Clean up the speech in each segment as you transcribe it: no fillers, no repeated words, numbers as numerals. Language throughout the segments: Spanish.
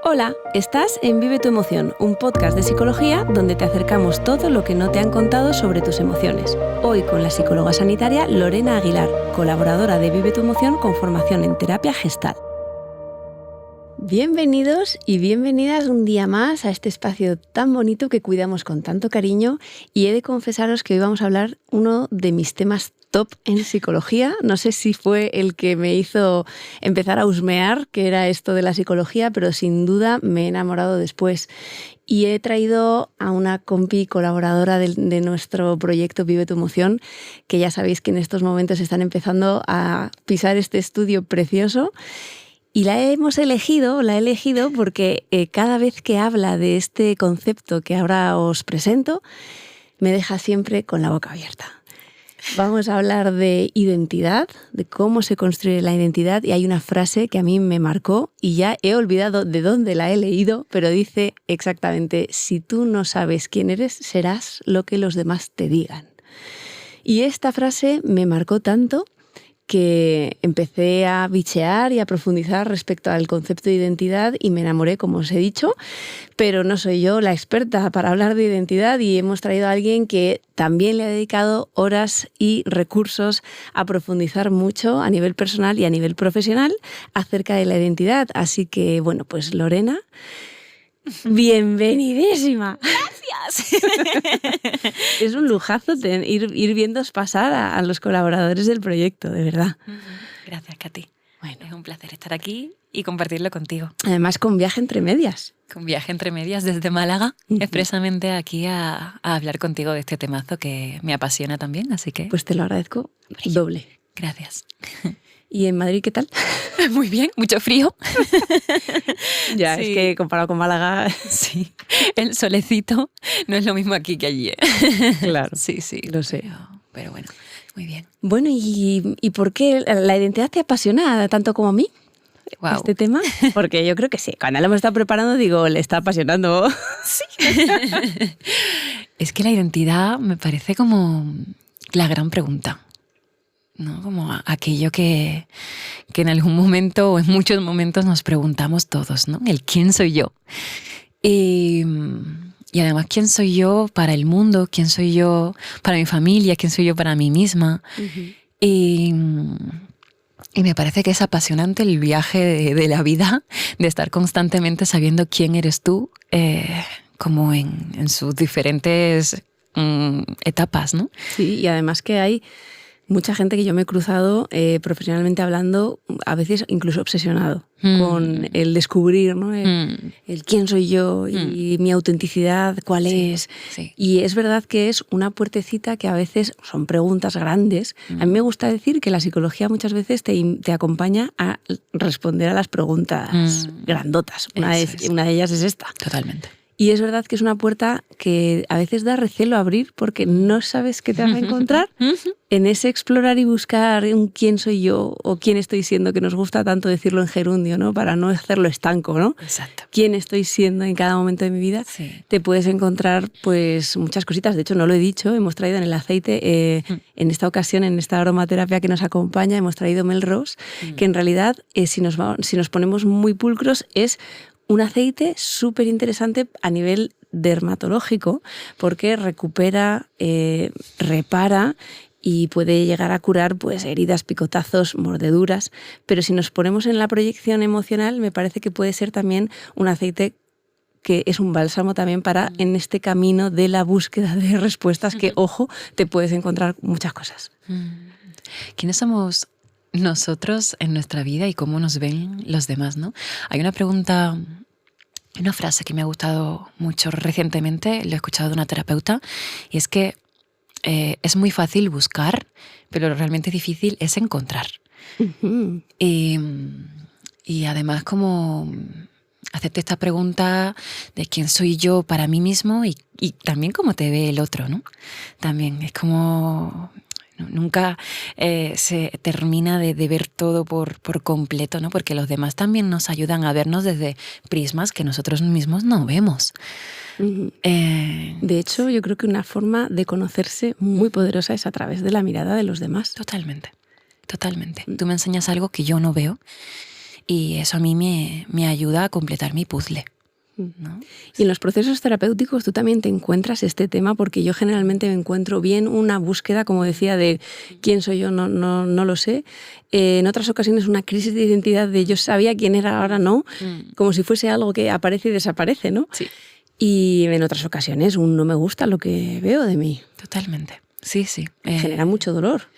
Hola, estás en Vive tu emoción, un podcast de psicología donde te acercamos todo lo que no te han contado sobre tus emociones. Hoy con la psicóloga sanitaria Lorena Aguilar, colaboradora de Vive tu emoción con formación en terapia gestal. Bienvenidos y bienvenidas un día más a este espacio tan bonito que cuidamos con tanto cariño, y he de confesaros que hoy vamos a hablar uno de mis temas top en psicología. No sé si fue el que me hizo empezar a husmear, que era esto de la psicología, pero sin duda me he enamorado después. Y he traído a una compi colaboradora de nuestro proyecto Vive tu emoción, que ya sabéis que en estos momentos están empezando a pisar este estudio precioso. Y la he elegido porque cada vez que habla de este concepto que ahora os presento, me deja siempre con la boca abierta. Vamos a hablar de identidad, de cómo se construye la identidad, y hay una frase que a mí me marcó y ya he olvidado de dónde la he leído, pero dice exactamente: si tú no sabes quién eres, serás lo que los demás te digan. Y esta frase me marcó tanto que empecé a bichear y a profundizar respecto al concepto de identidad y me enamoré, como os he dicho, pero no soy yo la experta para hablar de identidad, y hemos traído a alguien que también le ha dedicado horas y recursos a profundizar mucho a nivel personal y a nivel profesional acerca de la identidad. Así que, bueno, pues Lorena, bienvenidísima. Gracias. Es un lujazo ir viéndoos pasar a los colaboradores del proyecto, de verdad. Gracias, Katy. Bueno, es un placer estar aquí y compartirlo contigo. Además, con viaje entre medias. Con viaje entre medias desde Málaga, expresamente aquí a hablar contigo de este temazo que me apasiona también, así que... Pues te lo agradezco doble. Gracias. ¿Y en Madrid qué tal? Muy bien, mucho frío. Ya, sí. Es que comparado con Málaga... Sí, el solecito no es lo mismo aquí que allí. Claro, sí, lo sé. Pero bueno, muy bien. Bueno, ¿y por qué la identidad te apasiona tanto como a mí? Wow. Este tema, porque yo creo que sí. Cuando lo hemos estado preparando, digo, le está apasionando. Sí. Es que la identidad me parece como la gran pregunta, ¿no? Como aquello que en algún momento o en muchos momentos nos preguntamos todos, ¿no? El quién soy yo. Y además, quién soy yo para el mundo, quién soy yo para mi familia, quién soy yo para mí misma. Y me parece que es apasionante el viaje de la vida, de estar constantemente sabiendo quién eres tú, como en sus diferentes etapas, ¿no? Sí, y además que hay mucha gente que yo me he cruzado profesionalmente hablando, a veces incluso obsesionado con el descubrir, ¿no? El quién soy yo y mi autenticidad, cuál es. Sí. Y es verdad que es una puertecita que a veces son preguntas grandes. A mí me gusta decir que la psicología muchas veces te acompaña a responder a las preguntas grandotas. Una de ellas es esta. Totalmente. Y es verdad que es una puerta que a veces da recelo abrir porque no sabes qué te vas a encontrar en ese explorar y buscar un quién soy yo o quién estoy siendo, que nos gusta tanto decirlo en gerundio, ¿no? Para no hacerlo estanco, ¿no? Exacto. Quién estoy siendo en cada momento de mi vida. Sí. Te puedes encontrar pues muchas cositas. De hecho, no lo he dicho, hemos traído en el aceite, en esta ocasión, en esta aromaterapia que nos acompaña, hemos traído Melrose, que en realidad, si nos ponemos muy pulcros, es un aceite súper interesante a nivel dermatológico porque recupera, repara y puede llegar a curar pues heridas, picotazos, mordeduras. Pero si nos ponemos en la proyección emocional, me parece que puede ser también un aceite que es un bálsamo también para en este camino de la búsqueda de respuestas que, ojo, te puedes encontrar muchas cosas. ¿Quiénes somos nosotros en nuestra vida y cómo nos ven los demás, ¿no? Hay una pregunta, una frase que me ha gustado mucho recientemente, lo he escuchado de una terapeuta, y es que es muy fácil buscar, pero lo realmente difícil es encontrar. Y además como hacerte esta pregunta de quién soy yo para mí mismo y también cómo te ve el otro, ¿no? También es como... Nunca se termina de ver todo por completo, ¿no? Porque los demás también nos ayudan a vernos desde prismas que nosotros mismos no vemos. De hecho, yo creo que una forma de conocerse muy poderosa es a través de la mirada de los demás. Totalmente, totalmente. Tú me enseñas algo que yo no veo y eso a mí me ayuda a completar mi puzzle, ¿no? Y en los procesos terapéuticos tú también te encuentras este tema, porque yo generalmente me encuentro bien una búsqueda, como decía, de quién soy yo, no lo sé. En otras ocasiones una crisis de identidad de yo sabía quién era, ahora no, como si fuese algo que aparece y desaparece, ¿no? Sí. Y en otras ocasiones un no me gusta lo que veo de mí. Totalmente. Sí. Genera mucho dolor.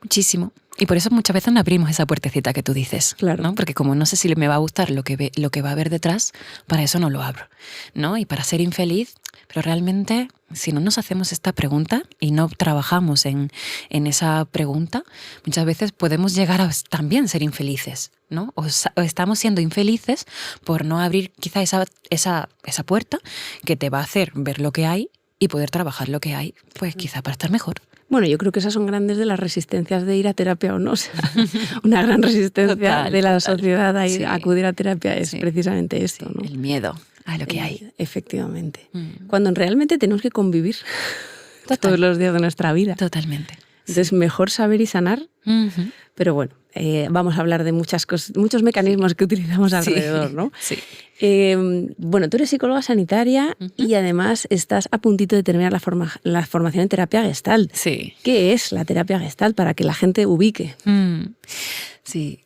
Muchísimo. Y por eso muchas veces no abrimos esa puertecita que tú dices, claro, ¿no? Porque como no sé si me va a gustar lo que va a haber detrás, para eso no lo abro, ¿no? Y para ser infeliz, pero realmente si no nos hacemos esta pregunta y no trabajamos en esa pregunta, muchas veces podemos llegar a también ser infelices, ¿no? O estamos siendo infelices por no abrir quizá esa puerta que te va a hacer ver lo que hay y poder trabajar lo que hay, pues quizá para estar mejor. Bueno, yo creo que esas son grandes de las resistencias de ir a terapia o no. O sea, una gran resistencia de la sociedad a acudir a terapia es precisamente esto, ¿no? El miedo a lo que hay. Efectivamente. Cuando realmente tenemos que convivir todos los días de nuestra vida. Totalmente. Entonces, mejor saber y sanar. Pero bueno, vamos a hablar de muchas cosas, muchos mecanismos que utilizamos alrededor, ¿no? Sí. Bueno, tú eres psicóloga sanitaria y además estás a puntito de terminar la formación en terapia Gestalt. Sí. ¿Qué es la terapia Gestalt para que la gente ubique? Sí,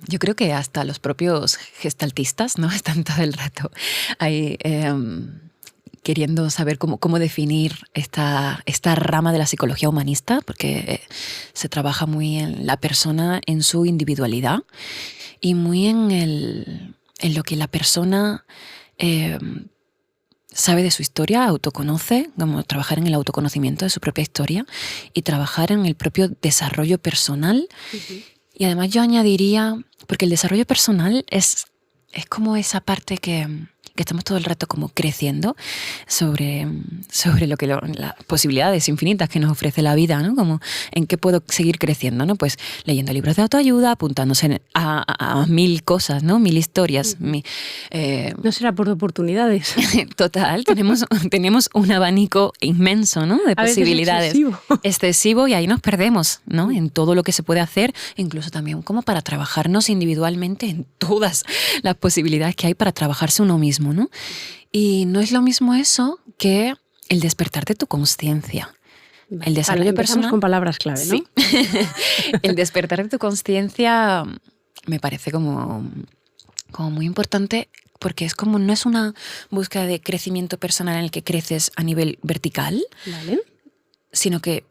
yo creo que hasta los propios gestaltistas, ¿no? Están todo el rato ahí queriendo saber cómo definir esta rama de la psicología humanista, porque se trabaja muy en la persona, en su individualidad y muy en lo que la persona sabe de su historia, autoconoce, como trabajar en el autoconocimiento de su propia historia y trabajar en el propio desarrollo personal. Y además yo añadiría, porque el desarrollo personal es como esa parte que estamos todo el rato como creciendo sobre las posibilidades infinitas que nos ofrece la vida, ¿no? Como en qué puedo seguir creciendo, ¿no? Pues leyendo libros de autoayuda, apuntándose a 1000 cosas, ¿no? 1000 historias. No será por oportunidades. Total, tenemos un abanico inmenso, ¿no? De posibilidades. Excesivo, y ahí nos perdemos, ¿no? En todo lo que se puede hacer, incluso también como para trabajarnos individualmente en todas las posibilidades que hay para trabajarse uno mismo, ¿no? Y no es lo mismo eso que el despertar de tu conciencia. El desarrollo personal con palabras clave, ¿no? Sí. El despertar de tu conciencia me parece como muy importante, porque no es una búsqueda de crecimiento personal en el que creces a nivel vertical, ¿vale? Sino que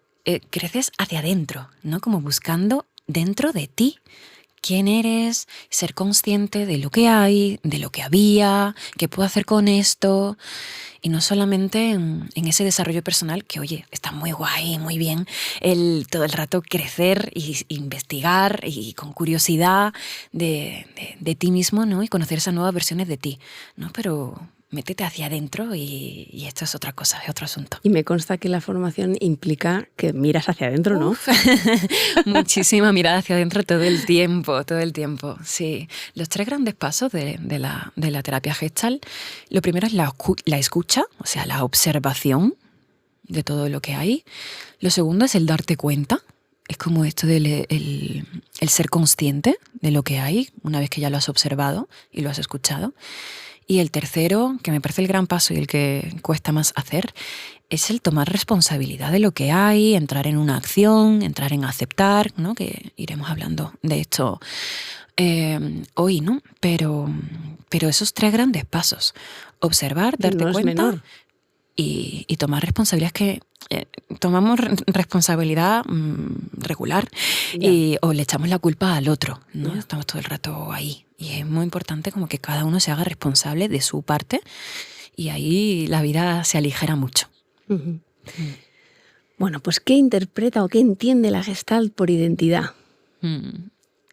creces hacia adentro, ¿no? Como buscando dentro de ti quién eres, ser consciente de lo que hay, de lo que había, qué puedo hacer con esto. Y no solamente en ese desarrollo personal, que oye, está muy guay, muy bien, todo el rato crecer y investigar y con curiosidad de ti mismo, ¿no? Y conocer esas nuevas versiones de ti, ¿no? Pero métete hacia adentro y esto es otra cosa, es otro asunto. Y me consta que la formación implica que miras hacia adentro, ¿no? Muchísima mirada hacia adentro todo el tiempo, sí. Los 3 grandes pasos de la terapia Gestalt, lo primero es la escucha, o sea, la observación de todo lo que hay. Lo segundo es el darte cuenta. Es como esto del el ser consciente de lo que hay una vez que ya lo has observado y lo has escuchado. Y el tercero, que me parece el gran paso y el que cuesta más hacer, es el tomar responsabilidad de lo que hay, entrar en una acción, entrar en aceptar, ¿no? Que iremos hablando de esto hoy, ¿no? Pero esos 3 grandes pasos, observar, darte cuenta y tomar responsabilidad, que tomamos responsabilidad regular o le echamos la culpa al otro, ¿no? Yeah. Estamos todo el rato ahí. Y es muy importante como que cada uno se haga responsable de su parte y ahí la vida se aligera mucho. Bueno, pues ¿qué interpreta o qué entiende la Gestalt por identidad?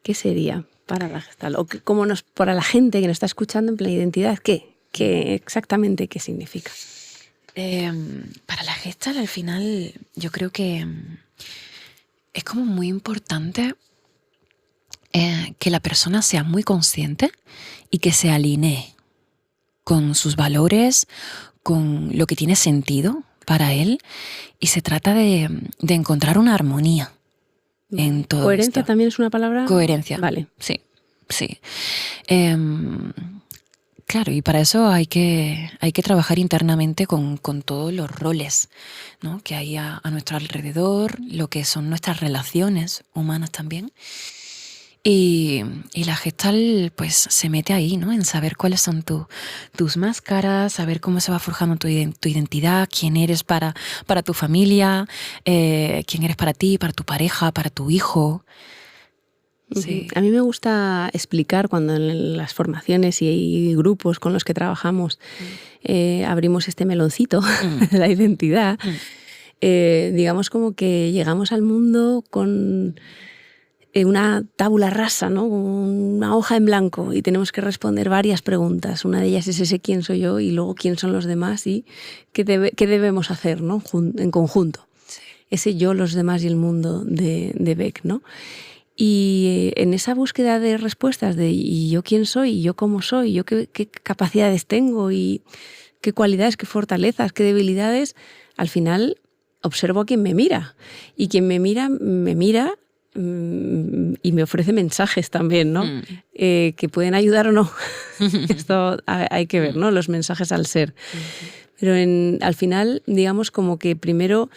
¿Qué sería para la Gestalt? O para la gente que nos está escuchando en plan identidad, ¿qué exactamente qué significa? Para la Gestalt, al final, yo creo que es como muy importante que la persona sea muy consciente y que se alinee con sus valores, con lo que tiene sentido para él, y se trata de encontrar una armonía en todo ¿Coherencia esto. también es una palabra? Coherencia. Vale. Sí. Sí. Claro, y para eso hay que trabajar internamente con todos los roles, ¿no? Que hay a nuestro alrededor, lo que son nuestras relaciones humanas también. Y la Gestalt pues se mete ahí, ¿no? En saber cuáles son tus máscaras, saber cómo se va forjando tu identidad, quién eres para tu familia, quién eres para ti, para tu pareja, para tu hijo. Sí. A mí me gusta explicar cuando en las formaciones y hay grupos con los que trabajamos abrimos este meloncito de la identidad. Digamos como que llegamos al mundo con una tabula rasa, ¿no? Una hoja en blanco y tenemos que responder varias preguntas. Una de ellas es ese quién soy yo y luego quién son los demás y qué debemos hacer, ¿no? En conjunto. Sí. Ese yo, los demás y el mundo de Beck, ¿no? Y en esa búsqueda de respuestas de ¿y yo quién soy? ¿Y yo cómo soy? ¿Yo qué capacidades tengo? ¿Y qué cualidades, qué fortalezas, qué debilidades? Al final observo a quien me mira. Y quien me mira y me ofrece mensajes también, ¿no? Que pueden ayudar o no. Esto hay que ver, ¿no? Los mensajes al ser. Pero al final, digamos como que primero...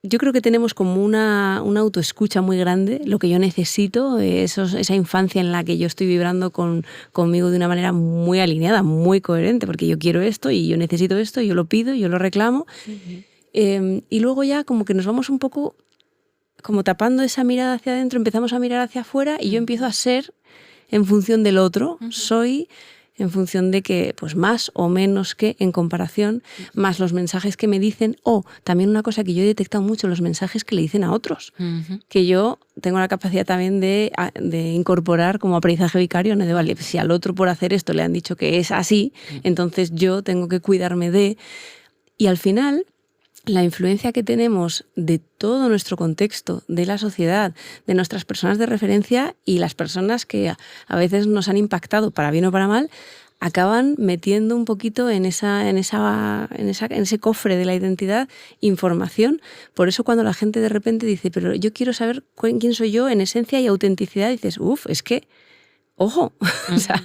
Yo creo que tenemos como una autoescucha muy grande, lo que yo necesito, esa infancia en la que yo estoy vibrando conmigo de una manera muy alineada, muy coherente, porque yo quiero esto y yo necesito esto, y yo lo pido, yo lo reclamo. Y luego ya como que nos vamos un poco como tapando esa mirada hacia adentro, empezamos a mirar hacia afuera y yo empiezo a ser en función del otro, soy... en función de que, pues más o menos que en comparación, más los mensajes que me dicen, o también una cosa que yo he detectado mucho, los mensajes que le dicen a otros, que yo tengo la capacidad también de incorporar como aprendizaje vicario, ¿no? De vale, si al otro por hacer esto le han dicho que es así, entonces yo tengo que cuidarme de... Y al final... la influencia que tenemos de todo nuestro contexto, de la sociedad, de nuestras personas de referencia y las personas que a veces nos han impactado para bien o para mal, acaban metiendo un poquito en ese cofre de la identidad información. Por eso cuando la gente de repente dice, pero yo quiero saber quién soy yo en esencia y autenticidad, dices, es que, ojo, o sea...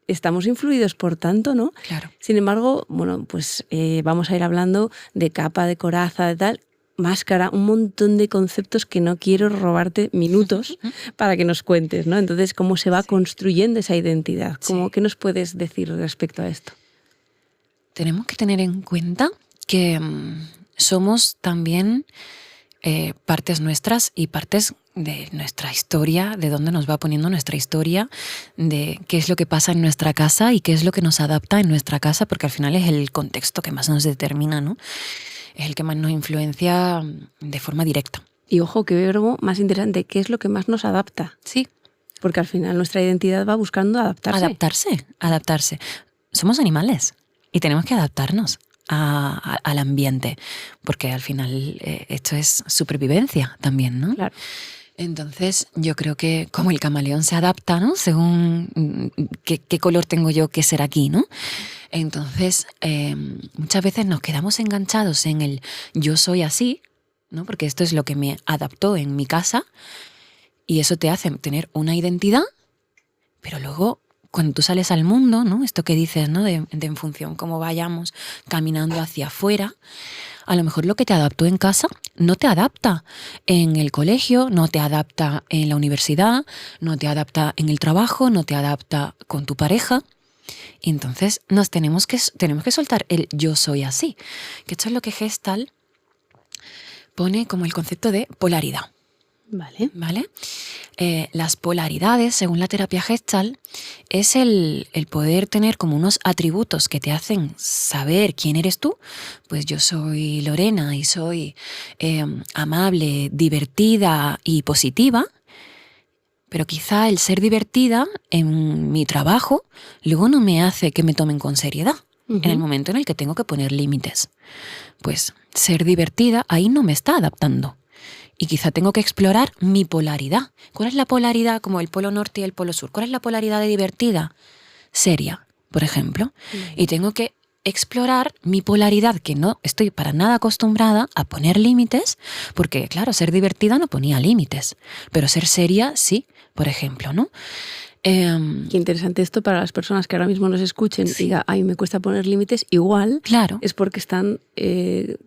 estamos influidos por tanto, ¿no? Claro. Sin embargo, bueno, pues vamos a ir hablando de capa, de coraza, de tal, máscara, un montón de conceptos que no quiero robarte minutos para que nos cuentes, ¿no? Entonces, ¿cómo se va construyendo esa identidad? ¿Qué nos puedes decir respecto a esto? Tenemos que tener en cuenta que somos también partes nuestras y partes de nuestra historia, de dónde nos va poniendo nuestra historia, de qué es lo que pasa en nuestra casa y qué es lo que nos adapta en nuestra casa, porque al final es el contexto que más nos determina, ¿no? Es el que más nos influencia de forma directa. Y ojo, qué verbo más interesante, ¿qué es lo que más nos adapta? Sí. Porque al final nuestra identidad va buscando adaptarse. Adaptarse. Somos animales y tenemos que adaptarnos al ambiente, porque al final esto es supervivencia también, ¿no? Claro. Entonces yo creo que como el camaleón se adapta, ¿no? Según qué color tengo yo que ser aquí, ¿no? Entonces muchas veces nos quedamos enganchados en el yo soy así, ¿no? Porque esto es lo que me adaptó en mi casa y eso te hace tener una identidad, pero luego cuando tú sales al mundo, ¿no? Esto que dices, ¿no? De en función cómo vayamos caminando hacia afuera, a lo mejor lo que te adaptó en casa no te adapta en el colegio, no te adapta en la universidad, no te adapta en el trabajo, no te adapta con tu pareja. Y entonces tenemos que soltar el yo soy así. Que esto es lo que Gestalt pone como el concepto de polaridad. ¿Vale? Las polaridades, según la terapia Gestalt, es el poder tener como unos atributos que te hacen saber quién eres tú. Pues yo soy Lorena y soy amable, divertida y positiva, pero quizá el ser divertida en mi trabajo luego no me hace que me tomen con seriedad. En el momento en el que tengo que poner límites. Pues ser divertida ahí no me está adaptando. Y quizá tengo que explorar mi polaridad. ¿Cuál es la polaridad como el polo norte y el polo sur? ¿Cuál es la polaridad de divertida? Seria, por ejemplo. Y tengo que explorar mi polaridad, que no estoy para nada acostumbrada a poner límites, porque claro, ser divertida no ponía límites, pero ser seria sí, por ejemplo, ¿no? Qué interesante esto para las personas que ahora mismo nos escuchen y digan, ay, me cuesta poner límites. Igual Claro. es porque están en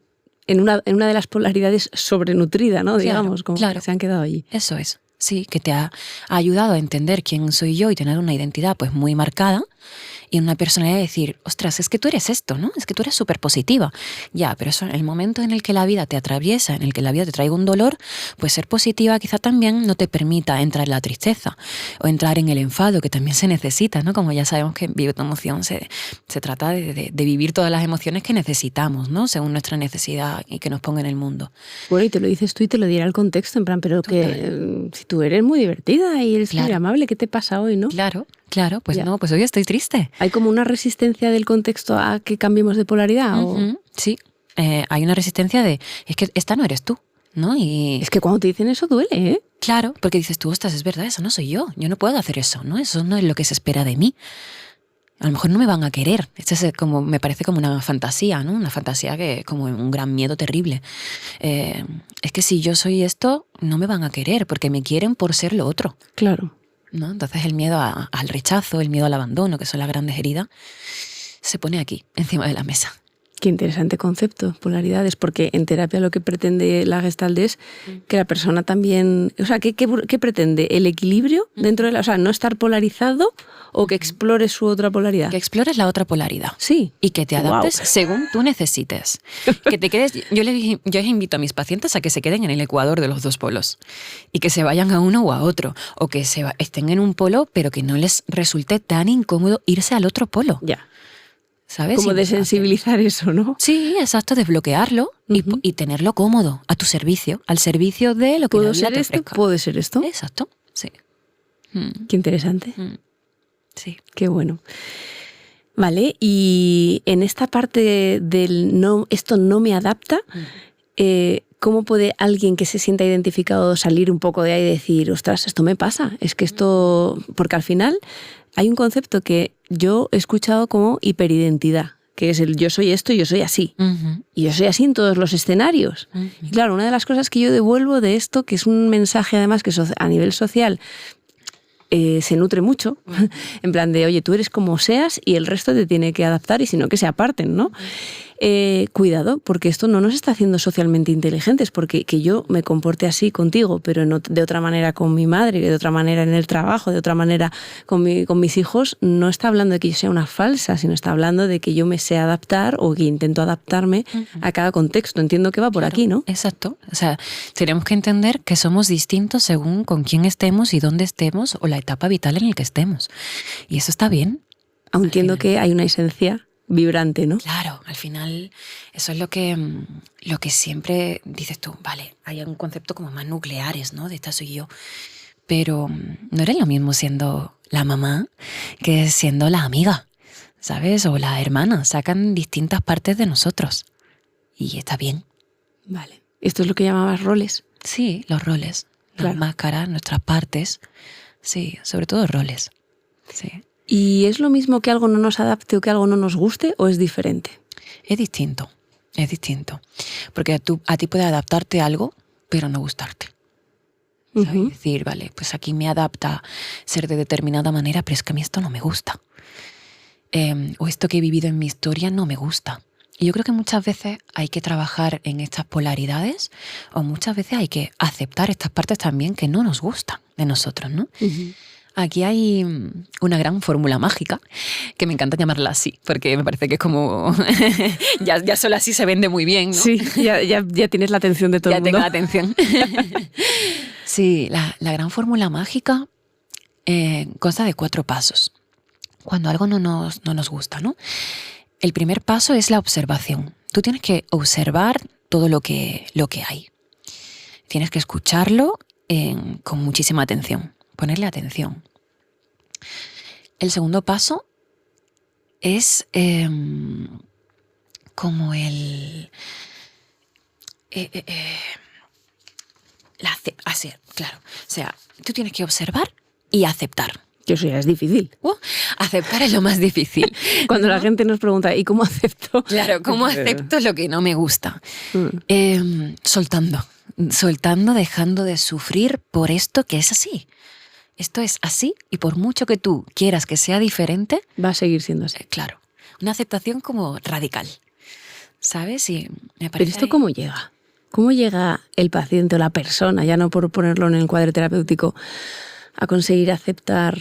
una de las polaridades sobrenutrida, ¿no? Digamos, como que se han quedado allí. Eso es. Sí, que te ha ayudado a entender quién soy yo y tener una identidad pues muy marcada y una personalidad de decir, ostras, es que tú eres esto, ¿no? Es que tú eres súper positiva. Ya, pero eso, en el momento en el que la vida te atraviesa, en el que la vida te traiga un dolor, pues ser positiva quizá también no te permita entrar en la tristeza o entrar en el enfado, que también se necesita, ¿no? Como ya sabemos que Vive tu emoción se trata de vivir todas las emociones que necesitamos, ¿no? Según nuestra necesidad y que nos ponga en el mundo. Bueno, y te lo dices tú y te lo dirá el contexto, en plan, pero que si tú eres muy divertida y eres muy amable, ¿qué te pasa hoy, no? Claro, pues no, pues hoy estoy triste. ¿Hay como una resistencia del contexto a que cambiemos de polaridad? ¿O? Sí, hay una resistencia de, es que esta no eres tú, ¿no? Y es que cuando te dicen eso duele, ¿eh? Claro, porque dices tú, ostras, es verdad, eso no soy yo no puedo hacer eso, ¿no? Eso no es lo que se espera de mí. A lo mejor no me van a querer. Esto es como, me parece como una fantasía, ¿no? Una fantasía que como un gran miedo terrible. Es que si yo soy esto, no me van a querer, porque me quieren por ser lo otro. Claro. ¿No? Entonces el miedo al rechazo, el miedo al abandono, que son las grandes heridas, se pone aquí, encima de la mesa. Qué interesante concepto, polaridades, porque en terapia lo que pretende la Gestalt es que la persona también... O sea, ¿qué pretende? ¿El equilibrio dentro de la... O sea, no estar polarizado o que explores su otra polaridad? Que explores la otra polaridad. Sí. Y que te adaptes según tú necesites. Que te quedes... Yo les invito a mis pacientes a que se queden en el ecuador de los dos polos y que se vayan a uno o a otro. O que estén en un polo, pero que no les resulte tan incómodo irse al otro polo. Ya. ¿Sabes? Como desensibilizar eso, ¿no? Sí, exacto, desbloquearlo y tenerlo cómodo, a tu servicio, al servicio de lo que la vida te ofrezca. ¿Puede ser esto? Exacto, sí. Qué interesante. Sí. Qué bueno. Vale, y en esta parte del no, esto no me adapta, ¿cómo puede alguien que se sienta identificado salir un poco de ahí y decir, ostras, esto me pasa? Es que esto... Porque al final hay un concepto que yo he escuchado como hiperidentidad, que es el yo soy esto y yo soy así. Y yo soy así en todos los escenarios. Y claro, una de las cosas que yo devuelvo de esto, que es un mensaje además que a nivel social se nutre mucho, en plan de, oye, tú eres como seas y el resto te tiene que adaptar y si no que se aparten, ¿no? Cuidado, porque esto no nos está haciendo socialmente inteligentes, porque que yo me comporte así contigo, pero no, de otra manera con mi madre, de otra manera en el trabajo, de otra manera con mis hijos, no está hablando de que yo sea una falsa, sino está hablando de que yo me sé adaptar o que intento adaptarme a cada contexto. Entiendo que va por aquí, ¿no? Exacto. O sea, tenemos que entender que somos distintos según con quién estemos y dónde estemos o la etapa vital en la que estemos. Y eso está bien. Aún entiendo que hay una esencia vibrante, ¿no? Claro, al final eso es lo que siempre dices tú, vale, hay un concepto como más nucleares, ¿no? De esta soy yo, pero no eres lo mismo siendo la mamá que siendo la amiga, ¿sabes? O la hermana, sacan distintas partes de nosotros y está bien. Vale, esto es lo que llamabas roles. Sí, los roles, las máscaras, nuestras partes, sí, sobre todo roles, sí. ¿Y es lo mismo que algo no nos adapte o que algo no nos guste o es diferente? Es distinto, porque a ti puede adaptarte algo, pero no gustarte. ¿Sabes? Decir, vale, pues aquí me adapta ser de determinada manera, pero es que a mí esto no me gusta. O esto que he vivido en mi historia no me gusta. Y yo creo que muchas veces hay que trabajar en estas polaridades o muchas veces hay que aceptar estas partes también que no nos gustan de nosotros, ¿no? Aquí hay una gran fórmula mágica, que me encanta llamarla así, porque me parece que es como... ya solo así se vende muy bien, ¿no? Sí, ya tienes la atención de todo el mundo. Ya tengo la atención. Sí, la gran fórmula mágica consta de 4 pasos. Cuando algo no nos gusta, ¿no? El primer paso es la observación. Tú tienes que observar todo lo que hay. Tienes que escucharlo con muchísima atención. Ponerle atención. El segundo paso es como hacer, claro. O sea, tú tienes que observar y aceptar. Que eso ya es difícil. Aceptar es lo más difícil. Cuando la gente nos pregunta, ¿y cómo acepto? Claro, ¿cómo acepto lo que no me gusta? Soltando, dejando de sufrir por esto que es así. esto es así y por mucho que tú quieras que sea diferente, va a seguir siendo así. Claro, una aceptación como radical, ¿sabes? Y me Pero parece... ¿esto cómo llega? ¿Cómo llega el paciente o la persona, ya no por ponerlo en el cuadro terapéutico, a conseguir aceptar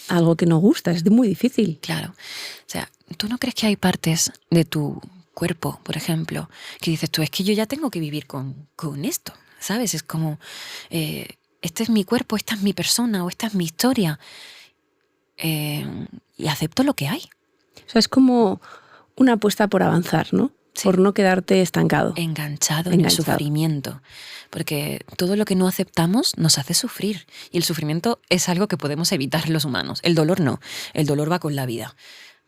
algo que no gusta? Es muy difícil. Claro. O sea, ¿tú no crees que hay partes de tu cuerpo, por ejemplo, que dices tú, es que yo ya tengo que vivir con esto, ¿sabes? Es como, este es mi cuerpo, esta es mi persona o esta es mi historia. Y acepto lo que hay. O sea, es como una apuesta por avanzar, ¿no? Sí. Por no quedarte estancado. Enganchado en el sufrimiento. Porque todo lo que no aceptamos nos hace sufrir. Y el sufrimiento es algo que podemos evitar los humanos. El dolor no. El dolor va con la vida.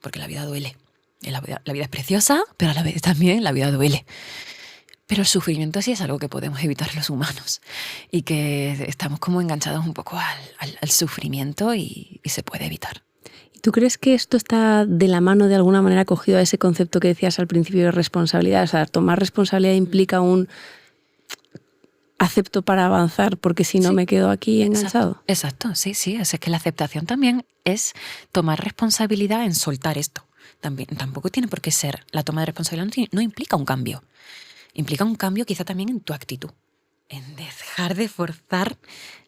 Porque la vida duele. La vida es preciosa, pero a la vez también la vida duele. Pero el sufrimiento sí es algo que podemos evitar los humanos. Y que estamos como enganchados un poco al sufrimiento y se puede evitar. ¿Tú crees que esto está de la mano de alguna manera cogido a ese concepto que decías al principio de responsabilidad? O sea, tomar responsabilidad implica un acepto para avanzar, porque si no me quedo aquí enganchado. Exacto, sí. Es que la aceptación también es tomar responsabilidad en soltar esto. Tampoco tiene por qué ser. La toma de responsabilidad no implica un cambio. Implica un cambio quizá también en tu actitud. En dejar de forzar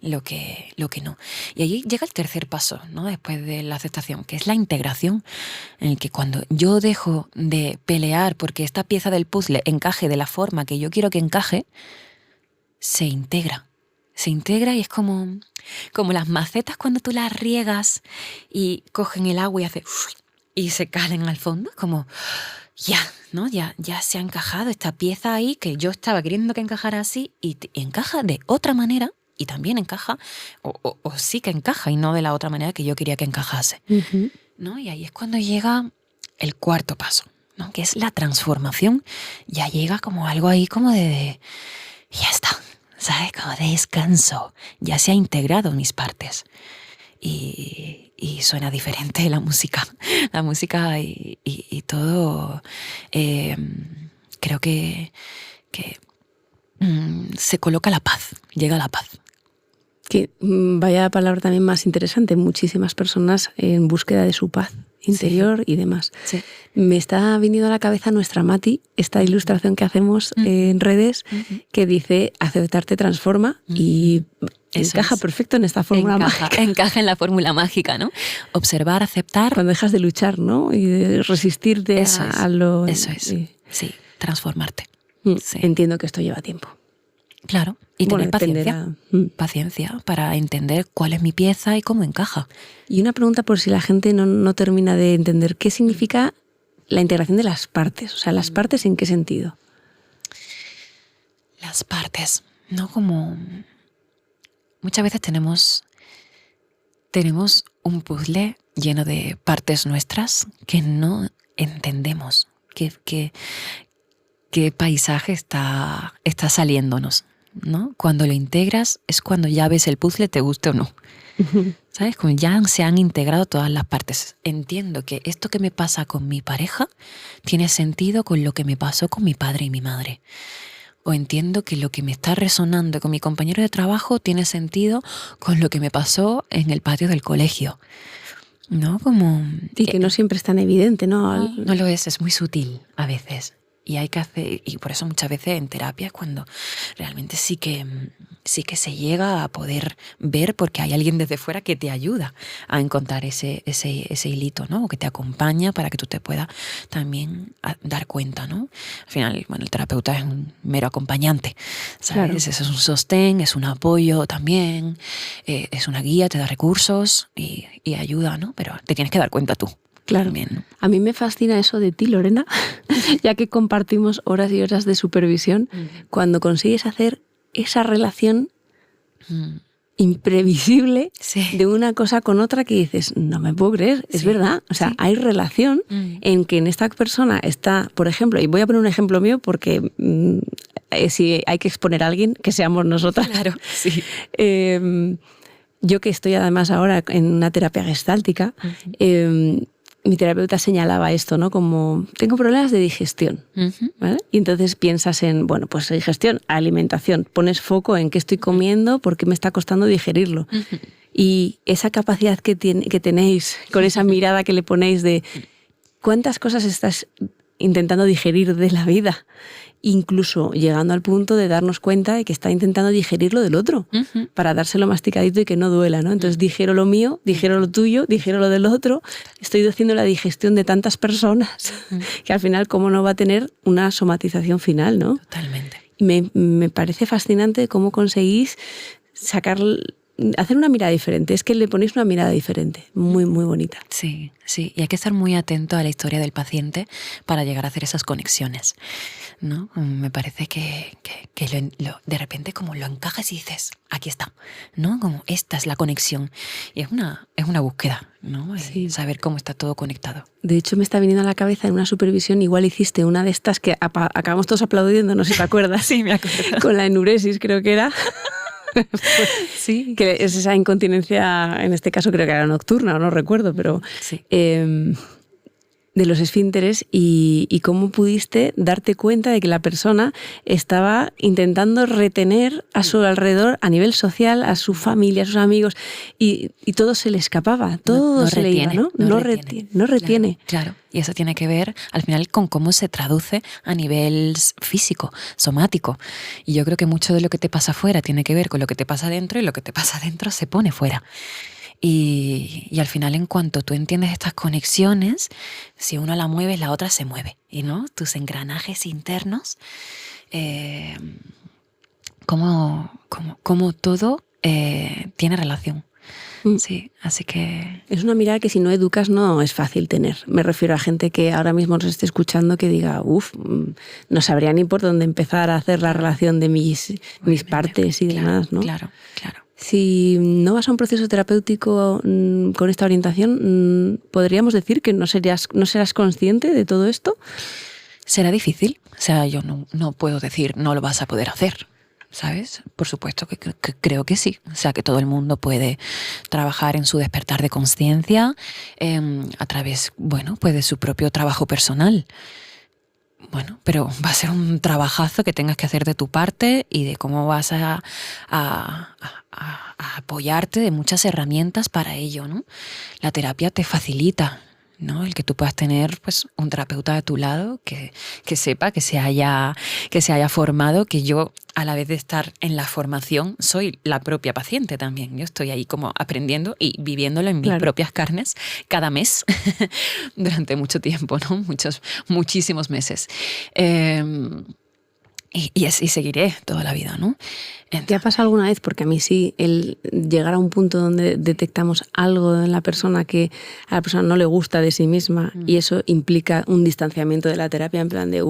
lo que no. Y allí llega el tercer paso, ¿no? Después de la aceptación, que es la integración, en el que cuando yo dejo de pelear porque esta pieza del puzzle encaje de la forma que yo quiero que encaje, se integra. Se integra y es como las macetas cuando tú las riegas y cogen el agua y hace y se calen al fondo, como ya, ¿no? Ya se ha encajado esta pieza ahí que yo estaba queriendo que encajara así y encaja de otra manera y también encaja, o sí que encaja y no de la otra manera que yo quería que encajase. Uh-huh. ¿No? Y ahí es cuando llega el cuarto paso, ¿no? Que es la transformación. Ya llega como algo ahí como de ya está, ¿sabes? Como de descanso. Ya se ha integrado mis partes. Y suena diferente la música y todo. Creo que se coloca la paz, llega la paz. Que vaya palabra también más interesante, muchísimas personas en búsqueda de su paz interior y demás. Sí. Me está viniendo a la cabeza nuestra Mati, esta ilustración que hacemos en redes, que dice aceptar te transforma y encaja perfecto en esta fórmula mágica. Encaja en la fórmula mágica, ¿no? Observar, aceptar. Cuando dejas de luchar, ¿no? Y de resistirte a lo... Eso es, sí, transformarte. Sí. Entiendo que esto lleva tiempo. Claro, y tener paciencia para entender cuál es mi pieza y cómo encaja. Y una pregunta por si la gente no termina de entender, ¿qué significa la integración de las partes? O sea, ¿las partes en qué sentido? Las partes, ¿no? Como muchas veces tenemos un puzzle lleno de partes nuestras que no entendemos. ¿Qué paisaje está saliéndonos? ¿No? Cuando lo integras es cuando ya ves el puzzle, te guste o no. ¿Sabes? Como ya se han integrado todas las partes. Entiendo que esto que me pasa con mi pareja tiene sentido con lo que me pasó con mi padre y mi madre. O entiendo que lo que me está resonando con mi compañero de trabajo tiene sentido con lo que me pasó en el patio del colegio. ¿No? Como... Y que no siempre es tan evidente, ¿no? No lo es muy sutil a veces. Y hay que hacer, y por eso muchas veces en terapia es cuando realmente sí que se llega a poder ver, porque hay alguien desde fuera que te ayuda a encontrar ese hilito, ¿no? O que te acompaña para que tú te puedas también dar cuenta, ¿no? Al final, bueno, el terapeuta es un mero acompañante, ¿sabes? Claro. Es un sostén, es un apoyo también, es una guía, te da recursos y ayuda, ¿no? Pero te tienes que dar cuenta tú. Claro. También, ¿no? A mí me fascina eso de ti, Lorena, ya que compartimos horas y horas de supervisión, cuando consigues hacer esa relación imprevisible de una cosa con otra que dices, no me puedo creer, es verdad. O sea, hay relación en que en esta persona está, por ejemplo, y voy a poner un ejemplo mío porque si hay que exponer a alguien, que seamos nosotras. Claro, sí. Yo que estoy además ahora en una terapia gestáltica, mi terapeuta señalaba esto, ¿no? Como, tengo problemas de digestión, ¿vale? Y entonces piensas en, bueno, pues digestión, alimentación, pones foco en qué estoy comiendo, por qué me está costando digerirlo. Y esa capacidad que tenéis, con esa mirada que le ponéis de cuántas cosas estás intentando digerir de la vida, incluso llegando al punto de darnos cuenta de que está intentando digerir lo del otro, para dárselo masticadito y que no duela, ¿no? Entonces digiero lo mío, digiero lo tuyo, digiero lo del otro, estoy haciendo la digestión de tantas personas, que al final cómo no va a tener una somatización final, ¿no? Totalmente. Y me parece fascinante cómo conseguís hacer una mirada diferente. Es que le ponéis una mirada diferente, muy, muy bonita. Sí, sí. Y hay que estar muy atento a la historia del paciente para llegar a hacer esas conexiones, ¿no? Me parece que de repente como lo encajas y dices, aquí está, ¿no? Como esta es la conexión. Y es una búsqueda, ¿no? Sí. Saber cómo está todo conectado. De hecho, me está viniendo a la cabeza en una supervisión, igual hiciste una de estas que acabamos todos aplaudiendo, no sé si te acuerdas. Sí, me acuerdo. Con la enuresis, creo que era. Sí. Que es esa incontinencia, en este caso creo que era nocturna, no recuerdo, pero sí. De los esfínteres y cómo pudiste darte cuenta de que la persona estaba intentando retener a su alrededor a nivel social, a su familia, a sus amigos, y todo se le escapaba, todo se le iba, ¿no? No retiene. Claro. Y eso tiene que ver al final con cómo se traduce a nivel físico, somático. Y yo creo que mucho de lo que te pasa afuera tiene que ver con lo que te pasa dentro, y lo que te pasa dentro se pone fuera. Y al final, en cuanto tú entiendes estas conexiones, si uno la mueve, la otra se mueve. Y ¿no? Tus engranajes internos, como todo tiene relación. Sí, así que... Es una mirada que si no educas no es fácil tener. Me refiero a gente que ahora mismo nos esté escuchando que diga, no sabría ni por dónde empezar a hacer la relación de mis partes y demás, ¿no? Claro. Si no vas a un proceso terapéutico con esta orientación, ¿podríamos decir que no serás consciente de todo esto? Será difícil. O sea, yo no puedo decir no lo vas a poder hacer, ¿sabes? Por supuesto que creo que sí. O sea, que todo el mundo puede trabajar en su despertar de conciencia a través, pues de su propio trabajo personal. Bueno, pero va a ser un trabajazo que tengas que hacer de tu parte y de cómo vas a apoyarte de muchas herramientas para ello, ¿no? La terapia te facilita, ¿no? El que tú puedas tener pues un terapeuta a tu lado que sepa, que se haya formado, que yo a la vez de estar en la formación soy la propia paciente también. Yo estoy ahí como aprendiendo y viviéndolo en mis propias carnes cada mes durante mucho tiempo, ¿no? Muchísimos meses. Y seguiré toda la vida, ¿no? ¿Te ha pasado alguna vez? Porque a mí sí, el llegar a un punto donde detectamos algo en la persona que a la persona no le gusta de sí misma y eso implica un distanciamiento de la terapia en plan de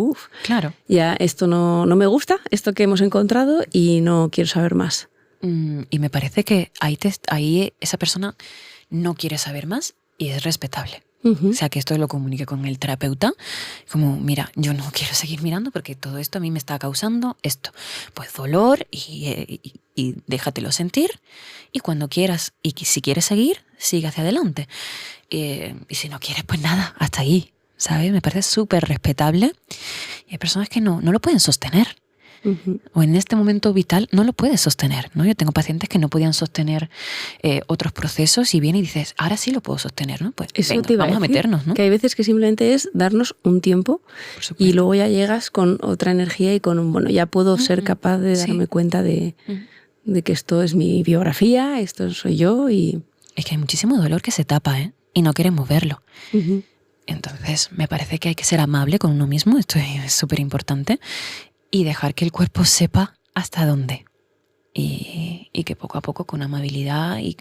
claro. Ya esto no me gusta, esto que hemos encontrado y no quiero saber más. Y me parece que ahí esa persona no quiere saber más y es respetable. O sea, que esto lo comunique con el terapeuta, como, mira, yo no quiero seguir mirando porque todo esto a mí me está causando esto. Pues dolor y déjatelo sentir y cuando quieras, y si quieres seguir, sigue hacia adelante. Y si no quieres, pues nada, hasta ahí, ¿sabes? Me parece súper respetable y hay personas que no lo pueden sostener. O en este momento vital no lo puedes sostener, ¿no? Yo tengo pacientes que no podían sostener otros procesos y viene y dices, ahora sí lo puedo sostener, ¿no? Pues eso venga, te iba vamos a meternos, ¿no? Que hay veces que simplemente es darnos un tiempo y luego ya llegas con otra energía y con ya puedo ser capaz de darme cuenta de que esto es mi biografía, esto soy yo y... Es que hay muchísimo dolor que se tapa, ¿eh? Y no queremos verlo. Entonces me parece que hay que ser amable con uno mismo, esto es súper importante, y dejar que el cuerpo sepa hasta dónde. Y que poco a poco, con amabilidad y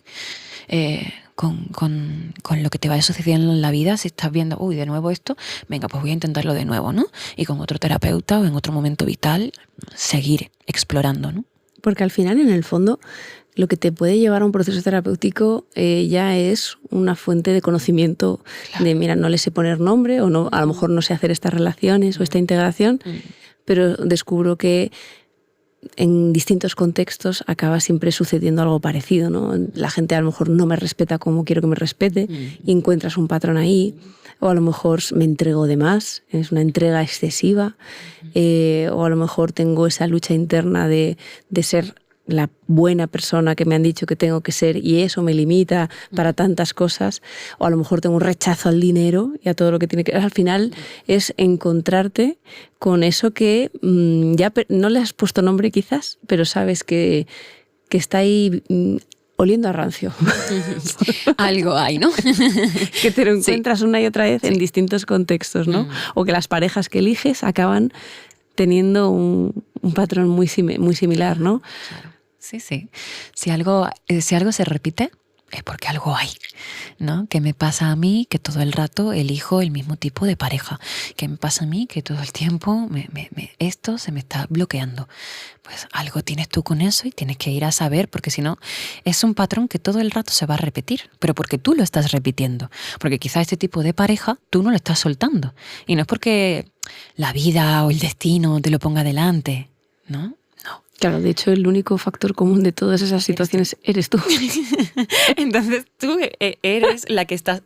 con lo que te vaya sucediendo en la vida, si estás viendo, de nuevo esto, venga, pues voy a intentarlo de nuevo, ¿no? Y con otro terapeuta o en otro momento vital, seguir explorando, ¿no? Porque al final, en el fondo, lo que te puede llevar a un proceso terapéutico ya es una fuente de conocimiento de, mira, no le sé poner nombre o no, a lo mejor no sé hacer estas relaciones o esta integración, pero descubro que en distintos contextos acaba siempre sucediendo algo parecido, ¿no? La gente a lo mejor no me respeta como quiero que me respete y encuentras un patrón ahí, o a lo mejor me entrego de más, es una entrega excesiva, o a lo mejor tengo esa lucha interna de ser la buena persona que me han dicho que tengo que ser y eso me limita para tantas cosas, o a lo mejor tengo un rechazo al dinero y a todo lo que tiene que... Al final es encontrarte con eso que ya no le has puesto nombre quizás, pero sabes que está ahí oliendo a rancio. Algo hay, ¿no? Que te lo encuentras una y otra vez en distintos contextos, ¿no? O que las parejas que eliges acaban teniendo un patrón muy similar, ¿no? Claro. Sí, sí. Si algo se repite, es porque algo hay, ¿no? ¿Qué me pasa a mí que todo el rato elijo el mismo tipo de pareja? ¿Qué me pasa a mí que todo el tiempo esto se me está bloqueando? Pues algo tienes tú con eso y tienes que ir a saber, porque si no, es un patrón que todo el rato se va a repetir, pero porque tú lo estás repitiendo. Porque quizá este tipo de pareja tú no lo estás soltando. Y no es porque la vida o el destino te lo ponga delante, ¿no? No. Claro, de hecho el único factor común de todas esas situaciones eres tú. Entonces tú eres la que estás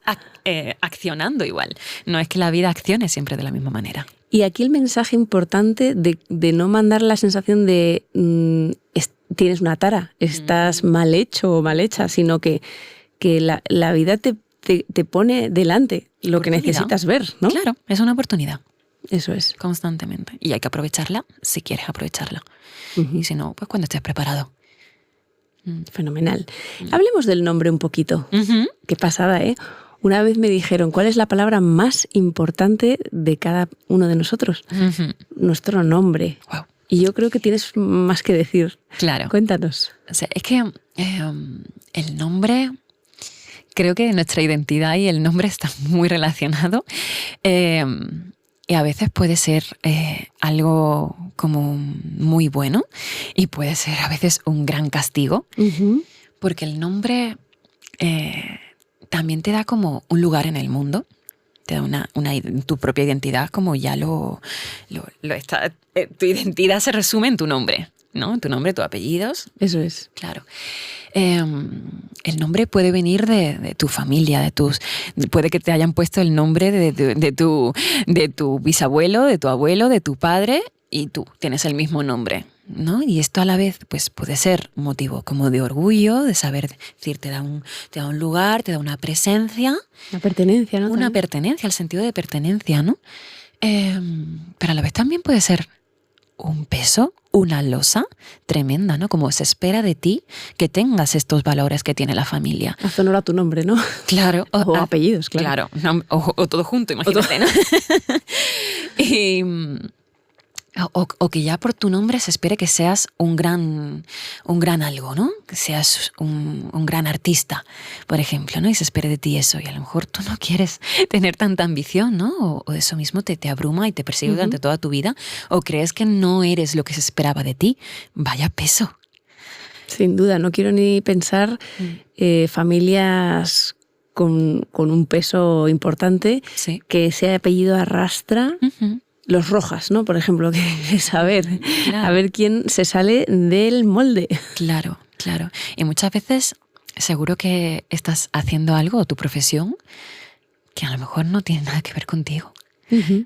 accionando igual. No es que la vida accione siempre de la misma manera. Y aquí el mensaje importante de no mandar la sensación de tienes una tara, estás mal hecho o mal hecha, sino que la vida te pone delante lo que necesitas ver, ¿no? Claro, es una oportunidad. Eso es. Constantemente. Y hay que aprovecharla si quieres aprovecharla. Y si no, pues cuando estés preparado. Fenomenal. Hablemos del nombre un poquito. Qué pasada, ¿eh? Una vez me dijeron, ¿cuál es la palabra más importante de cada uno de nosotros? Nuestro nombre. Wow. Y yo creo que tienes más que decir. Claro. Cuéntanos. O sea, es que el nombre... Creo que nuestra identidad y el nombre están muy relacionados. Y a veces puede ser algo como muy bueno y puede ser a veces un gran castigo, porque el nombre también te da como un lugar en el mundo, te da tu propia identidad, como ya lo está. Tu identidad se resume en tu nombre, ¿no? Tu nombre, tus apellidos. Eso es. Claro. El nombre puede venir de tu familia, puede que te hayan puesto el nombre de tu bisabuelo, de tu abuelo, de tu padre, y tú tienes el mismo nombre, ¿no? Y esto a la vez pues puede ser motivo como de orgullo, de saber decir, te da un lugar, te da una presencia. Una pertenencia, ¿no? Una pertenencia, el sentido de pertenencia, ¿no? Pero a la vez también puede ser un peso, una losa tremenda, ¿no? Como se espera de ti que tengas estos valores que tiene la familia. Haz honor a tu nombre, ¿no? Claro. O apellidos, claro. Claro, o todo junto, imagínate, ¿no? O que ya por tu nombre se espere que seas un gran algo, ¿no? Que seas un gran artista, por ejemplo, ¿no? Y se espere de ti eso. Y a lo mejor tú no quieres tener tanta ambición, ¿no? O eso mismo te abruma y te persigue durante toda tu vida. O crees que no eres lo que se esperaba de ti. Vaya peso. Sin duda, no quiero ni pensar familias con un peso importante, sí, que ese apellido arrastra... Los Rojas, ¿no? Por ejemplo, que es a ver quién se sale del molde. Claro, claro. Y muchas veces seguro que estás haciendo algo, o tu profesión, que a lo mejor no tiene nada que ver contigo.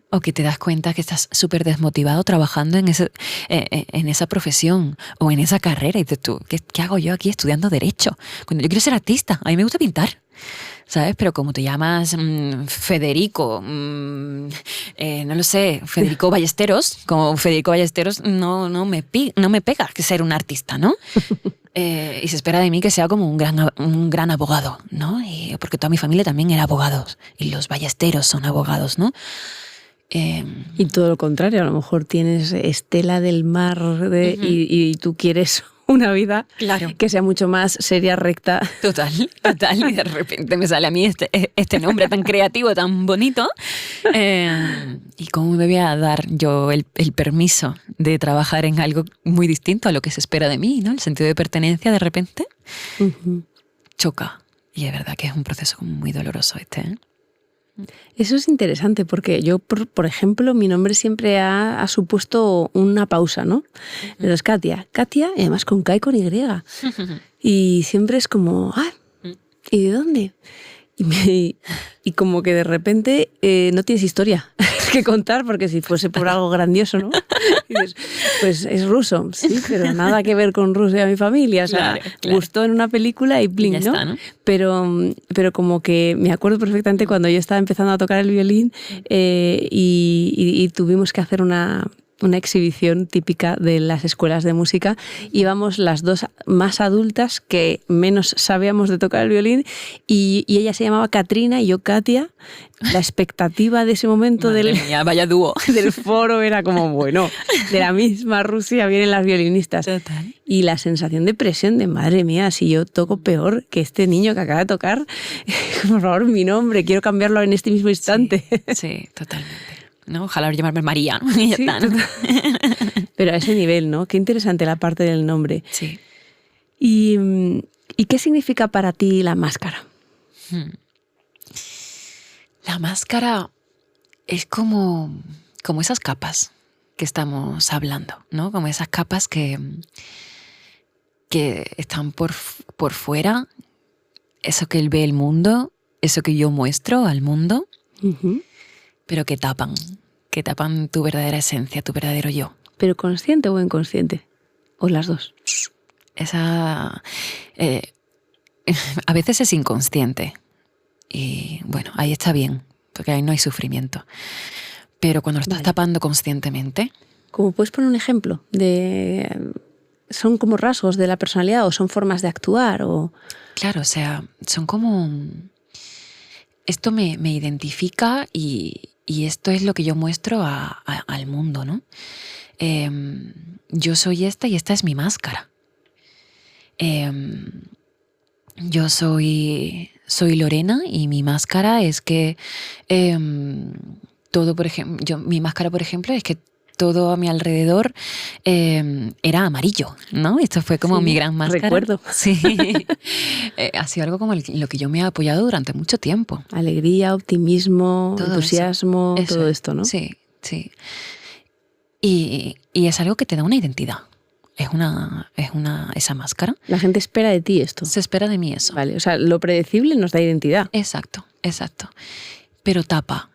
O que te das cuenta que estás súper desmotivado trabajando en esa profesión o en esa carrera. Y dices tú, ¿qué hago yo aquí estudiando Derecho? Cuando yo quiero ser artista, a mí me gusta pintar. ¿Sabes? Pero como te llamas Federico, no lo sé, Federico Ballesteros, como Federico Ballesteros no me pega que ser un artista, ¿no? Y se espera de mí que sea como un gran abogado, ¿no? Porque toda mi familia también era abogados y los Ballesteros son abogados, ¿no? Y todo lo contrario, a lo mejor tienes Estela del Mar y tú quieres una vida que sea mucho más seria, recta. Total. Y de repente me sale a mí este nombre tan creativo, tan bonito. ¿Y cómo me voy a dar yo el permiso de trabajar en algo muy distinto a lo que se espera de mí, ¿no? El sentido de pertenencia de repente choca. Y es verdad que es un proceso muy doloroso ¿eh? Eso es interesante porque yo, por ejemplo, mi nombre siempre ha supuesto una pausa, ¿no? Entonces, Katia, y además con K y con Y. Y siempre es como, ¿y de dónde? Y como que de repente no tienes historia. que contar, porque si fuese por algo grandioso, ¿no? Dices, pues es ruso, sí, pero nada que ver con Rusia, mi familia. O sea, claro. gustó en una película y bling, Y ya ¿no? está, ¿no? Pero como que me acuerdo perfectamente cuando yo estaba empezando a tocar el violín y tuvimos que hacer una exhibición típica de las escuelas de música. Íbamos las dos más adultas que menos sabíamos de tocar el violín y ella se llamaba Katrina y yo Katia. La expectativa de ese momento Madre mía, vaya dúo. del foro era como, bueno, de la misma Rusia vienen las violinistas. Total. Y la sensación de presión de, madre mía, si yo toco peor que este niño que acaba de tocar, por favor, mi nombre, quiero cambiarlo en este mismo instante. Sí, totalmente. ¿No? Ojalá llamarme María, ¿no? Y ya Sí, está, ¿no? pero a ese nivel, ¿no? Qué interesante la parte del nombre. Sí. ¿Y qué significa para ti la máscara? La máscara es como esas capas que estamos hablando, ¿no? Como esas capas que están por fuera, eso que él ve el mundo, eso que yo muestro al mundo, pero que tapan tu verdadera esencia, tu verdadero yo. ¿Pero consciente o inconsciente? ¿O las dos? Esa a veces es inconsciente y bueno, ahí está bien, porque ahí no hay sufrimiento. Pero cuando lo estás tapando conscientemente... ¿Cómo puedes poner un ejemplo? ¿Son como rasgos de la personalidad o son formas de actuar? O... Claro, o sea, son como... Esto me identifica y esto es lo que yo muestro al mundo, ¿no? Yo soy esta y esta es mi máscara. Yo soy Lorena y mi máscara es que todo, por ejemplo, mi máscara, por ejemplo, es que todo a mi alrededor era amarillo, ¿no? Esto fue como mi gran máscara. Recuerdo. Sí. Ha sido algo como lo que yo me he apoyado durante mucho tiempo. Alegría, optimismo, Todo entusiasmo, eso. todo esto, ¿no? Sí, sí. Y es algo que te da una identidad. Esa máscara. La gente espera de ti esto. Se espera de mí eso. Vale, o sea, lo predecible nos da identidad. Exacto. Pero tapa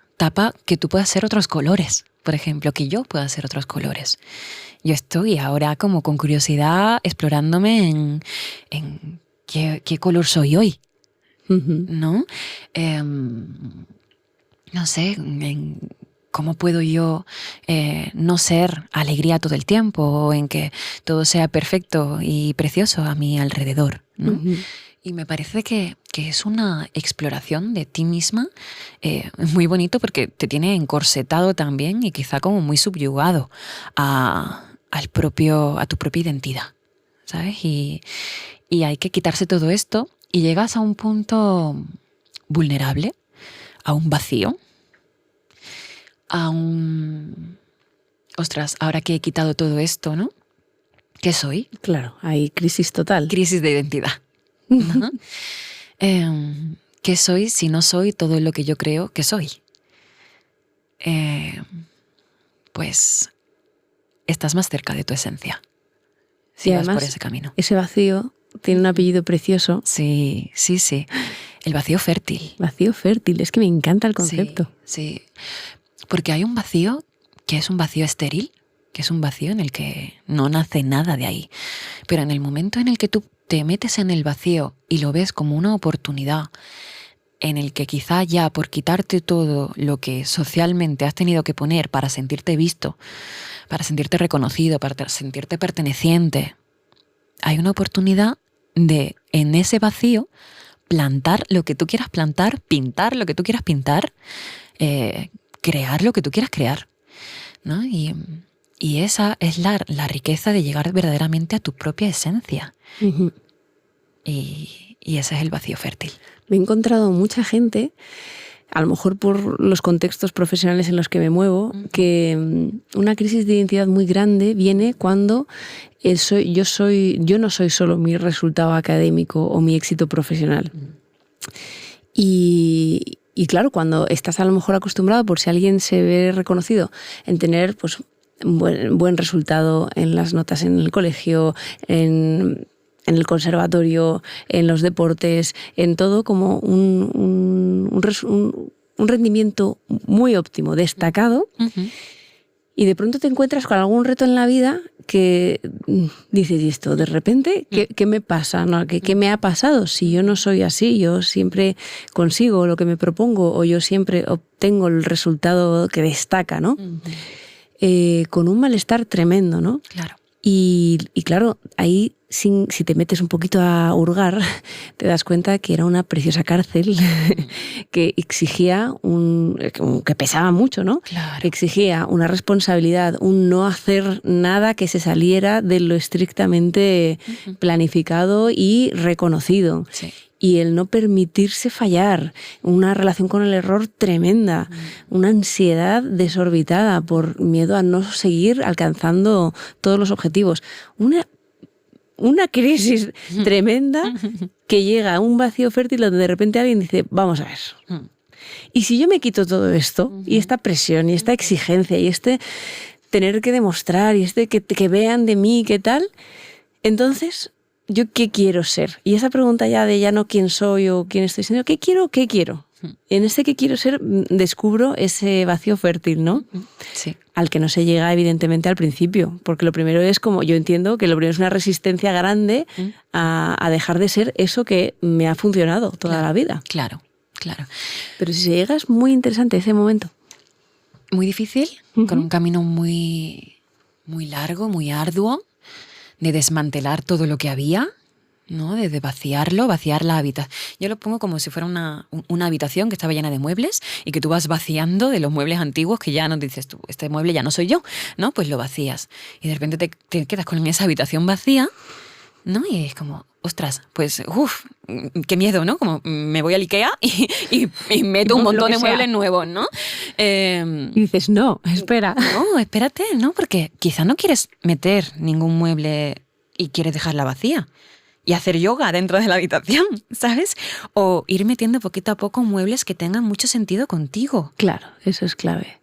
que tú puedas ser otros colores, por ejemplo, que yo pueda ser otros colores. Yo estoy ahora como con curiosidad explorándome en qué color soy hoy, ¿no? No sé, en cómo puedo yo no ser alegría todo el tiempo o en que todo sea perfecto y precioso a mi alrededor, ¿no? Y me parece que es una exploración de ti misma muy bonito porque te tiene encorsetado también y quizá como muy subyugado a tu propia identidad, ¿sabes? Y hay que quitarse todo esto y llegas a un punto vulnerable, a un vacío, a un... Ostras, ahora que he quitado todo esto, ¿no? ¿Qué soy? Claro, hay crisis total. Crisis de identidad. ¿No? ¿Qué soy si no soy todo lo que yo creo que soy? Pues estás más cerca de tu esencia si vas por ese camino. Ese vacío tiene un apellido precioso. Sí. El vacío fértil. Vacío fértil, es que me encanta el concepto. Sí. Porque hay un vacío que es un vacío estéril, que es un vacío en el que no nace nada de ahí. Pero en el momento en el que tú te metes en el vacío y lo ves como una oportunidad en el que quizá ya por quitarte todo lo que socialmente has tenido que poner para sentirte visto, para sentirte reconocido, para sentirte perteneciente, hay una oportunidad de, en ese vacío, plantar lo que tú quieras plantar, pintar lo que tú quieras pintar, crear lo que tú quieras crear, ¿no? Y esa es la riqueza de llegar verdaderamente a tu propia esencia. Uh-huh. Y ese es el vacío fértil. Me he encontrado mucha gente, a lo mejor por los contextos profesionales en los que me muevo, que una crisis de identidad muy grande viene cuando yo no soy solo mi resultado académico o mi éxito profesional. Y claro, cuando estás a lo mejor acostumbrado, por si alguien se ve reconocido en tener pues buen resultado en las notas en el colegio, en el conservatorio, en los deportes, en todo, como un rendimiento muy óptimo, destacado, y de pronto te encuentras con algún reto en la vida que dices, ¿y esto de repente qué me pasa? ¿No? ¿Qué me ha pasado? Si yo no soy así, yo siempre consigo lo que me propongo o yo siempre obtengo el resultado que destaca, ¿no? Con un malestar tremendo, ¿no? Claro. Y claro, ahí si te metes un poquito a hurgar, te das cuenta que era una preciosa cárcel que exigía que pesaba mucho, ¿no? Claro. Que exigía una responsabilidad, un no hacer nada que se saliera de lo estrictamente planificado y reconocido. Sí. Y el no permitirse fallar, una relación con el error tremenda, una ansiedad desorbitada por miedo a no seguir alcanzando todos los objetivos. Una crisis tremenda que llega a un vacío fértil donde de repente alguien dice, vamos a ver. Y si yo me quito todo esto, y esta presión, y esta exigencia, y este tener que demostrar, y que vean de mí qué tal, entonces, ¿yo qué quiero ser? Y esa pregunta ya no quién soy o quién estoy siendo, ¿qué quiero? ¿Qué quiero? En ese que quiero ser descubro ese vacío fértil, ¿no? Sí. Al que no se llega evidentemente al principio, porque lo primero es yo entiendo que lo primero es una resistencia grande a dejar de ser eso que me ha funcionado toda la vida. Claro, claro. Pero si se llega es muy interesante ese momento. Muy difícil, con un camino muy, muy largo, muy arduo, de desmantelar todo lo que había, ¿no? De vaciarlo, vaciar la habitación. Yo lo pongo como si fuera una habitación que estaba llena de muebles y que tú vas vaciando de los muebles antiguos que ya no dices tú, este mueble ya no soy yo, ¿no? Pues lo vacías. Y de repente te quedas con esa habitación vacía, ¿no? Y es como, ostras, pues, qué miedo, ¿no? Como me voy al IKEA y meto un montón de muebles nuevos, ¿no? Y dices, no, espera. No, espérate, ¿no? Porque quizá no quieres meter ningún mueble y quieres dejarla vacía. Y hacer yoga dentro de la habitación, ¿sabes? O ir metiendo poquito a poco muebles que tengan mucho sentido contigo. Claro, eso es clave.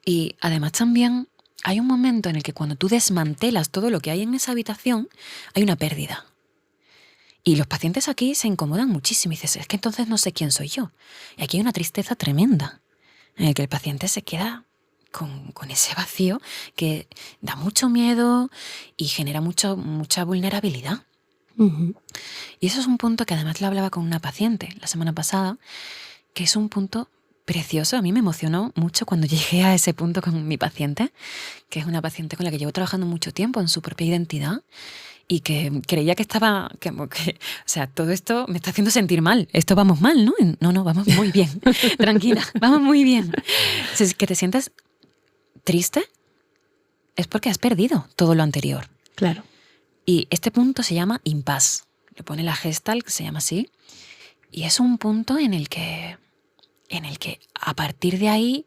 Y además también hay un momento en el que cuando tú desmantelas todo lo que hay en esa habitación, hay una pérdida. Y los pacientes aquí se incomodan muchísimo y dices, es que entonces no sé quién soy yo. Y aquí hay una tristeza tremenda en el que el paciente se queda con ese vacío que da mucho miedo y genera mucha vulnerabilidad. Y eso es un punto que además lo hablaba con una paciente la semana pasada, que es un punto precioso. A mí me emocionó mucho cuando llegué a ese punto con mi paciente, que es una paciente con la que llevo trabajando mucho tiempo en su propia identidad y que creía que estaba, o sea, todo esto me está haciendo sentir mal. Esto vamos mal, ¿no? No, vamos muy bien. Tranquila, vamos muy bien. Si es que te sientes triste, es porque has perdido todo lo anterior. Claro. Y este punto se llama impasse. Lo pone la Gestalt, que se llama así. Y es un punto en el que a partir de ahí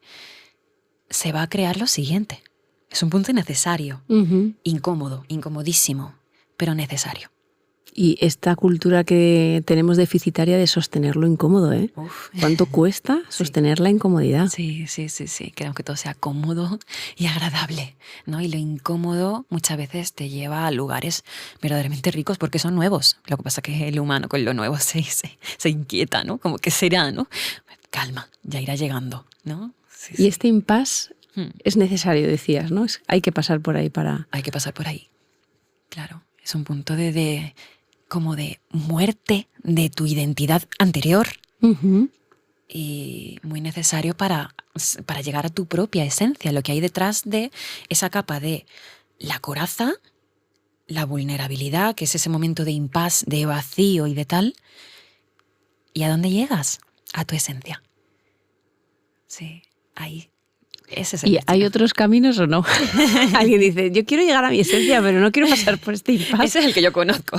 se va a crear lo siguiente. Es un punto necesario, incómodo, incomodísimo, pero necesario. Y esta cultura que tenemos deficitaria de sostener lo incómodo, ¿eh? ¿Cuánto cuesta sostener la incomodidad? Sí. Queremos que todo sea cómodo y agradable, ¿no? Y lo incómodo muchas veces te lleva a lugares verdaderamente ricos porque son nuevos. Lo que pasa es que el humano con lo nuevo se inquieta, ¿no? Como que será, ¿no? Calma, ya irá llegando, ¿no? Y este impasse es necesario, decías, ¿no? Hay que pasar por ahí para... Hay que pasar por ahí, claro. Es un punto como de muerte de tu identidad anterior y muy necesario para llegar a tu propia esencia, lo que hay detrás de esa capa de la coraza, la vulnerabilidad, que es ese momento de impasse, de vacío y de tal. ¿Y a dónde llegas? A tu esencia. Sí, ahí. Ese es el ¿Y destino. hay otros caminos o no? Alguien dice, yo quiero llegar a mi esencia, pero no quiero pasar por este impasse. Ese es el que yo conozco.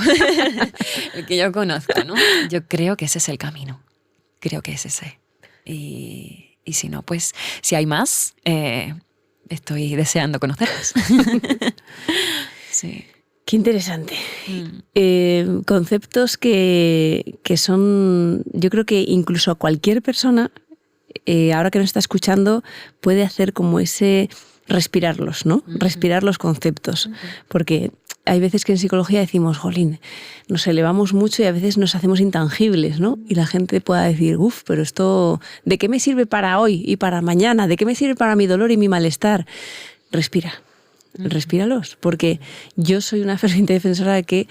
El que yo conozco, ¿no? Yo creo que ese es el camino. Creo que es ese. Y si no, pues, si hay más, estoy deseando conocerlos. Sí. Qué interesante. Conceptos que son, yo creo que incluso a cualquier persona, ahora que nos está escuchando, puede hacer como ese respirarlos, ¿no? Respirar los conceptos. Porque hay veces que en psicología decimos, jolín, nos elevamos mucho y a veces nos hacemos intangibles, ¿no? Y la gente pueda decir, pero esto, ¿de qué me sirve para hoy y para mañana? ¿De qué me sirve para mi dolor y mi malestar? Respira, respíralos, porque yo soy una ferviente defensora de que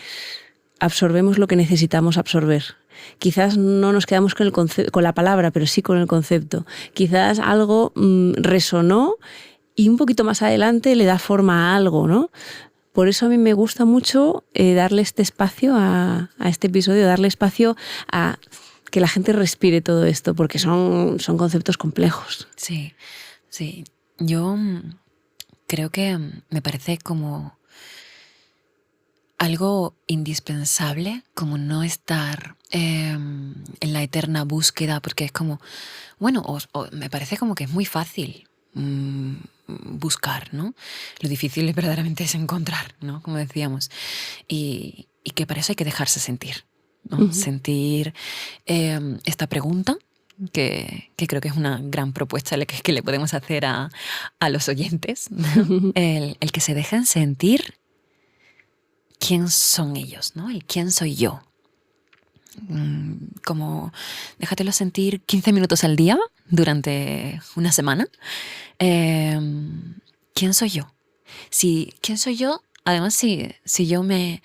absorbemos lo que necesitamos absorber. Quizás no nos quedamos con la palabra, pero sí con el concepto. Quizás algo resonó y un poquito más adelante le da forma a algo, ¿no? Por eso a mí me gusta mucho darle este espacio a este episodio, darle espacio a que la gente respire todo esto, porque son conceptos complejos. Sí, sí. Yo creo que me parece como algo indispensable, como no estar en la eterna búsqueda, porque es como, bueno, me parece como que es muy fácil buscar, ¿no? Lo difícil verdaderamente es encontrar, ¿no? Como decíamos. Y que para eso hay que dejarse sentir, ¿no? Sentir esta pregunta, que creo que es una gran propuesta que le podemos hacer a los oyentes, ¿no? El que se dejen sentir quién son ellos, ¿no? Y quién soy yo. Como déjatelo sentir 15 minutos al día durante una semana. ¿Quién soy yo? ¿Quién soy yo? Además, si yo me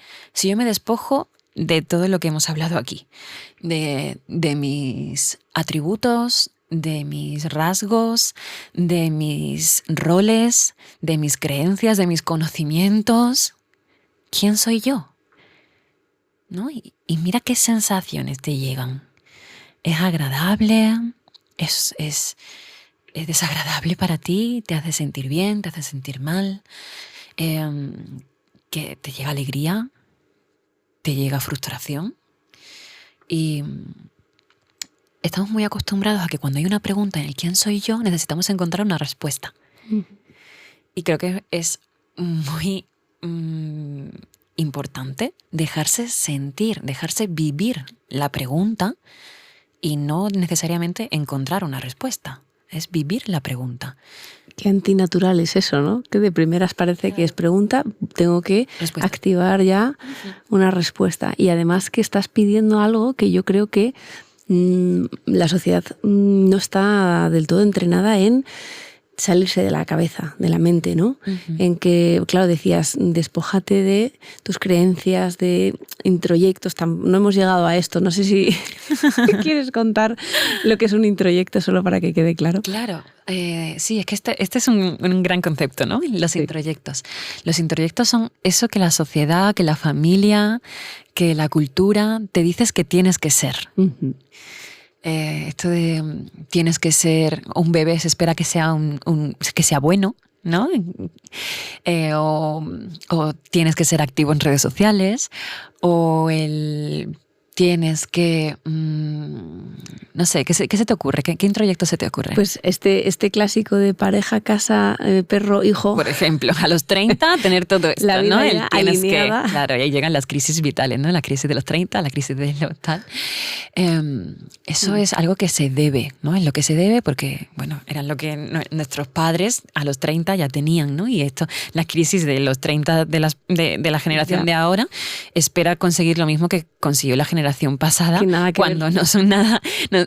despojo de todo lo que hemos hablado aquí, de mis atributos, de mis rasgos, de mis roles, de mis creencias, de mis conocimientos, ¿quién soy yo? ¿No? Y mira qué sensaciones te llegan. ¿Es agradable? ¿Es desagradable para ti? ¿Te hace sentir bien? ¿Te hace sentir mal? ¿Que te llega alegría? ¿Te llega frustración? Y estamos muy acostumbrados a que cuando hay una pregunta en el ¿quién soy yo? Necesitamos encontrar una respuesta. Y creo que es muy importante dejarse sentir, dejarse vivir la pregunta y no necesariamente encontrar una respuesta. Es vivir la pregunta. Qué antinatural es eso, ¿no? Que de primeras parece que es pregunta, tengo que activar ya una respuesta. Y además que estás pidiendo algo que yo creo que la sociedad no está del todo entrenada en salirse de la cabeza, de la mente, ¿no? En que, claro, decías, despójate de tus creencias, de introyectos. No hemos llegado a esto. No sé si quieres contar lo que es un introyecto solo para que quede claro. Claro. Sí, es que este es un gran concepto, ¿no? Los introyectos. Los introyectos son eso que la sociedad, que la familia, que la cultura te dices que tienes que ser. Esto de tienes que ser un bebé, se espera que sea que sea bueno, ¿no? O tienes que ser activo en redes sociales, o tienes que no sé, ¿qué se te ocurre? ¿Qué introyecto se te ocurre? Pues este clásico de pareja, casa, perro, hijo. Por ejemplo, a los 30 tener todo esto, la vida, ¿no? Tienes que, claro, y ahí llegan las crisis vitales, ¿no? La crisis de los 30, la crisis de lo tal. Eso es algo que se debe, ¿no? Es lo que se debe porque, bueno, eran lo que nuestros padres a los 30 ya tenían, ¿no? Y esto, la crisis de los 30 de la generación de ahora espera conseguir lo mismo que consiguió la generación pasada, cuando no son nada,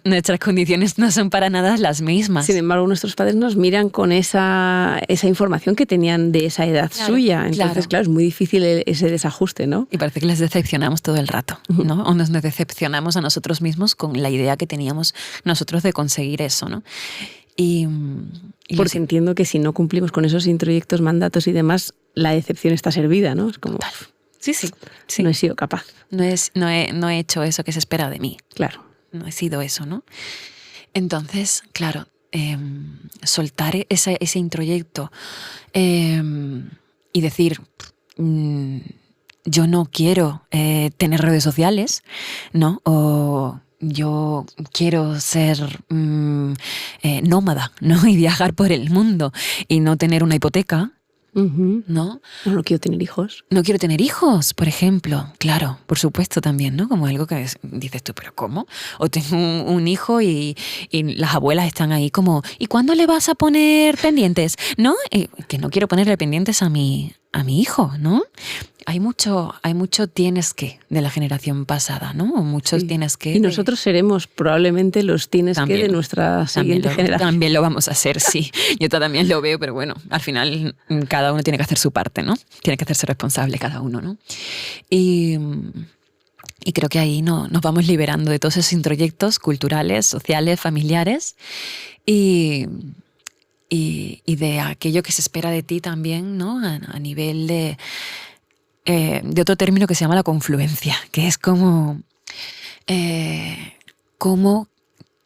nuestras condiciones no son para nada las mismas. Sin embargo, nuestros padres nos miran con esa información que tenían de esa edad suya. Entonces, claro, es muy difícil ese desajuste, ¿no? Y parece que les decepcionamos todo el rato, ¿no? O nos decepcionamos a nosotros mismos con la idea que teníamos nosotros de conseguir eso, ¿no? Porque entiendo que si no cumplimos con esos introyectos, mandatos y demás, la decepción está servida, ¿no? Es como... Total. Sí. No he sido capaz. No he hecho eso que se espera de mí. Claro. No he sido eso, ¿no? Entonces, claro, soltar ese introyecto y decir, yo no quiero tener redes sociales, ¿no? O yo quiero ser nómada, ¿no? Y viajar por el mundo y no tener una hipoteca. ¿No? No quiero tener hijos. No quiero tener hijos, por ejemplo. Claro, por supuesto también, ¿no? Como algo que dices tú, ¿pero cómo? O tengo un hijo y las abuelas están ahí como, ¿y cuándo le vas a poner pendientes? ¿No? Que no quiero ponerle pendientes a mi hijo, ¿no? hay mucho tienes que de la generación pasada, ¿no? Muchos tienes que. Y nosotros seremos probablemente los tienes también, que de nuestra siguiente generación. También lo vamos a hacer, sí. Yo también lo veo, pero bueno, al final cada uno tiene que hacer su parte, ¿no? Tiene que hacerse responsable cada uno, ¿no? Y creo que ahí nos vamos liberando de todos esos introyectos culturales, sociales, familiares y de aquello que se espera de ti también, ¿no? A nivel de otro término que se llama la confluencia, que es como cómo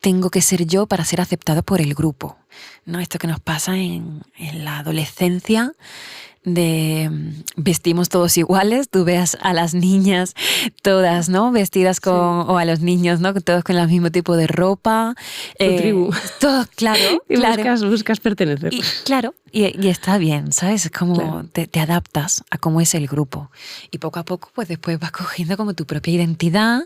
tengo que ser yo para ser aceptado por el grupo, ¿no? Esto que nos pasa en la adolescencia, de vestimos todos iguales, tú veas a las niñas todas, ¿no? Vestidas con, o a los niños, ¿no? Todos con el mismo tipo de ropa. Tu tribu. Todos, claro. Y claro. Buscas pertenecer. Y está bien, ¿sabes? Es como te adaptas a cómo es el grupo. Y poco a poco, pues después vas cogiendo como tu propia identidad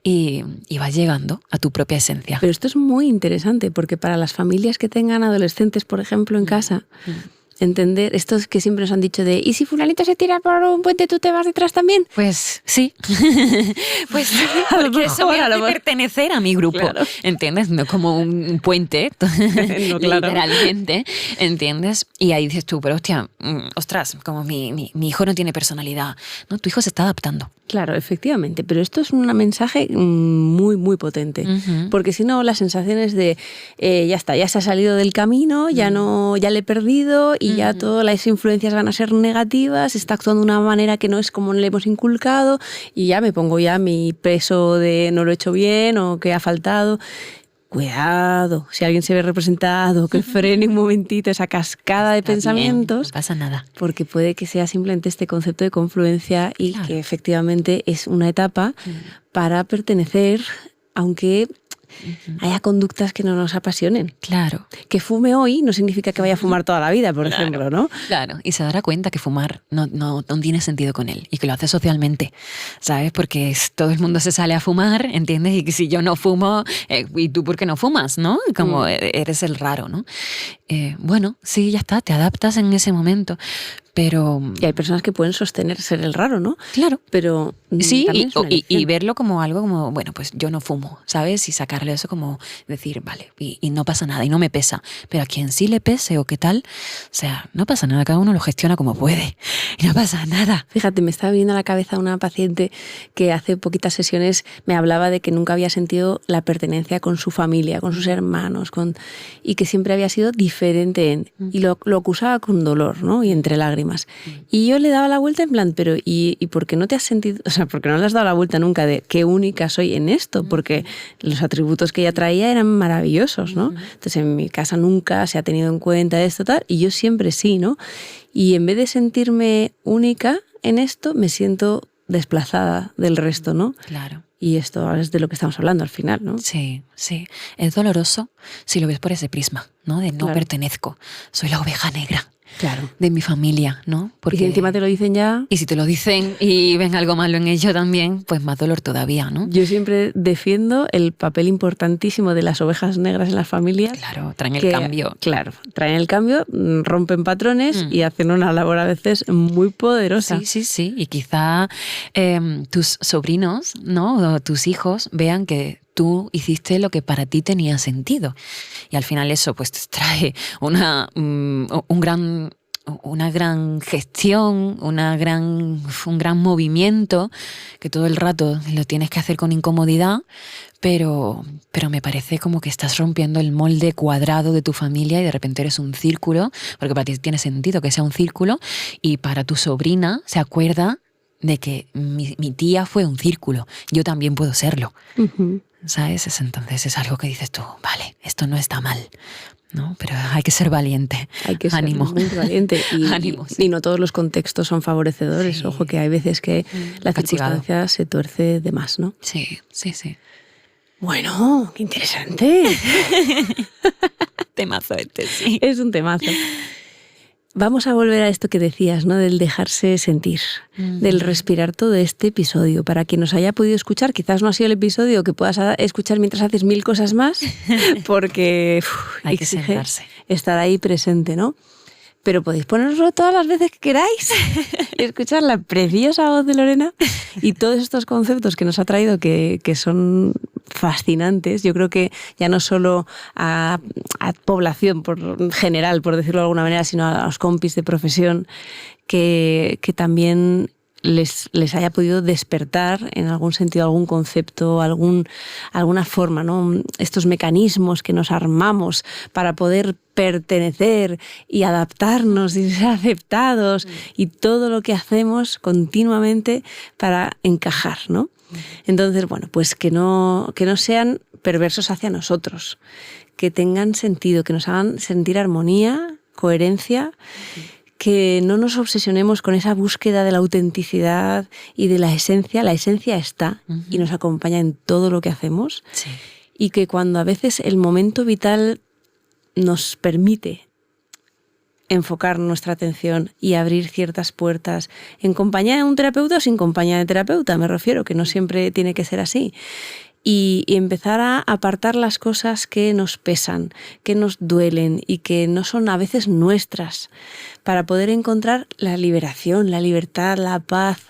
y vas llegando a tu propia esencia. Pero esto es muy interesante porque para las familias que tengan adolescentes, por ejemplo, en casa, entender estos que siempre nos han dicho de ¿y si fulanito se tira por un puente tú te vas detrás también? Pues sí. Pues sí, porque eso me hace pertenecer a mi grupo, claro. ¿Entiendes? No como un puente, no, claro. Literalmente, ¿entiendes? Y ahí dices tú, pero ostras, como mi hijo no tiene personalidad, ¿no? Tu hijo se está adaptando. Claro, efectivamente, pero esto es un mensaje muy, muy potente, porque si no, las sensaciones de ya está, ya se ha salido del camino, ya le he perdido y ya todas las influencias van a ser negativas, está actuando de una manera que no es como le hemos inculcado y ya me pongo ya mi peso de no lo he hecho bien o que ha faltado. Cuidado, si alguien se ve representado, que frene un momentito esa cascada de pensamientos. Bien, no pasa nada. Porque puede que sea simplemente este concepto de confluencia y que efectivamente es una etapa para pertenecer, aunque haya conductas que no nos apasionen. Claro. Que fume hoy no significa que vaya a fumar toda la vida, por ejemplo, ¿no? Claro, y se dará cuenta que fumar no tiene sentido con él y que lo hace socialmente, ¿sabes? Porque todo el mundo se sale a fumar, ¿entiendes? Y que si yo no fumo, ¿y tú por qué no fumas, no? Como eres el raro, ¿no? Bueno, sí, ya está, te adaptas en ese momento. Pero... Y hay personas que pueden sostener ser el raro, ¿no? Claro. Pero sí, y verlo como algo como, bueno, pues yo no fumo, ¿sabes? Y sacarle eso como decir, vale, y no pasa nada, y no me pesa. Pero a quien sí le pese o qué tal, o sea, no pasa nada, cada uno lo gestiona como puede. Y no pasa nada. Fíjate, me estaba viniendo a la cabeza una paciente que hace poquitas sesiones me hablaba de que nunca había sentido la pertenencia con su familia, con sus hermanos, y que siempre había sido diferente y lo acusaba con dolor, ¿no? Y entre lágrimas. Y yo le daba la vuelta en plan, pero ¿y por qué no te has sentido, o sea, por qué no le has dado la vuelta nunca de qué única soy en esto? Porque los atributos que ella traía eran maravillosos, ¿no? Entonces en mi casa nunca se ha tenido en cuenta esto, tal, y yo siempre sí, ¿no? Y en vez de sentirme única en esto, me siento desplazada del resto, ¿no? Claro. Y esto es de lo que estamos hablando al final, ¿no? Sí, sí. Es doloroso si lo ves por ese prisma, ¿no? De no pertenezco, soy la oveja negra. Claro. De mi familia, ¿no? Porque, y si encima te lo dicen ya... Y si te lo dicen y ven algo malo en ello también, pues más dolor todavía, ¿no? Yo siempre defiendo el papel importantísimo de las ovejas negras en las familias. Claro, traen el cambio. Claro, traen el cambio, rompen patrones y hacen una labor a veces muy poderosa. Sí. Y quizá tus sobrinos, ¿no? O tus hijos vean que tú hiciste lo que para ti tenía sentido. Y al final eso pues te trae una gran gestión, un gran movimiento que todo el rato lo tienes que hacer con incomodidad, pero me parece como que estás rompiendo el molde cuadrado de tu familia y de repente eres un círculo, porque para ti tiene sentido que sea un círculo y para tu sobrina se acuerda de que mi tía fue un círculo, yo también puedo serlo. ¿Sabes? Entonces es algo que dices tú, vale, esto no está mal, ¿no? Pero hay que ser valiente. Hay que ser muy valiente. Ánimo, sí. Y no todos los contextos son favorecedores. Sí. Ojo que hay veces que la circunstancia se tuerce de más, ¿no? Sí. Bueno, qué interesante. Temazo este, sí. Es un temazo. Vamos a volver a esto que decías, ¿no? Del dejarse sentir, del respirar todo este episodio. Para quien nos haya podido escuchar, quizás no ha sido el episodio que puedas escuchar mientras haces 1000 cosas más, porque hay que sentarse. Estar ahí presente, ¿no? pero podéis ponerlo todas las veces que queráis y escuchar la preciosa voz de Lorena y todos estos conceptos que nos ha traído que son fascinantes. Yo creo que ya no solo a población por general, por decirlo de alguna manera, sino a los compis de profesión, que también les haya podido despertar en algún sentido, algún concepto, alguna forma, ¿no? Estos mecanismos que nos armamos para poder pertenecer y adaptarnos y ser aceptados y todo lo que hacemos continuamente para encajar, ¿no? Entonces, bueno, pues que no sean perversos hacia nosotros, que tengan sentido, que nos hagan sentir armonía, coherencia, que no nos obsesionemos con esa búsqueda de la autenticidad y de la esencia. La esencia está y nos acompaña en todo lo que hacemos. Sí. Y que cuando a veces el momento vital nos permite enfocar nuestra atención y abrir ciertas puertas en compañía de un terapeuta o sin compañía de terapeuta, me refiero, que no siempre tiene que ser así. Y empezar a apartar las cosas que nos pesan, que nos duelen y que no son a veces nuestras, para poder encontrar la liberación, la libertad, la paz,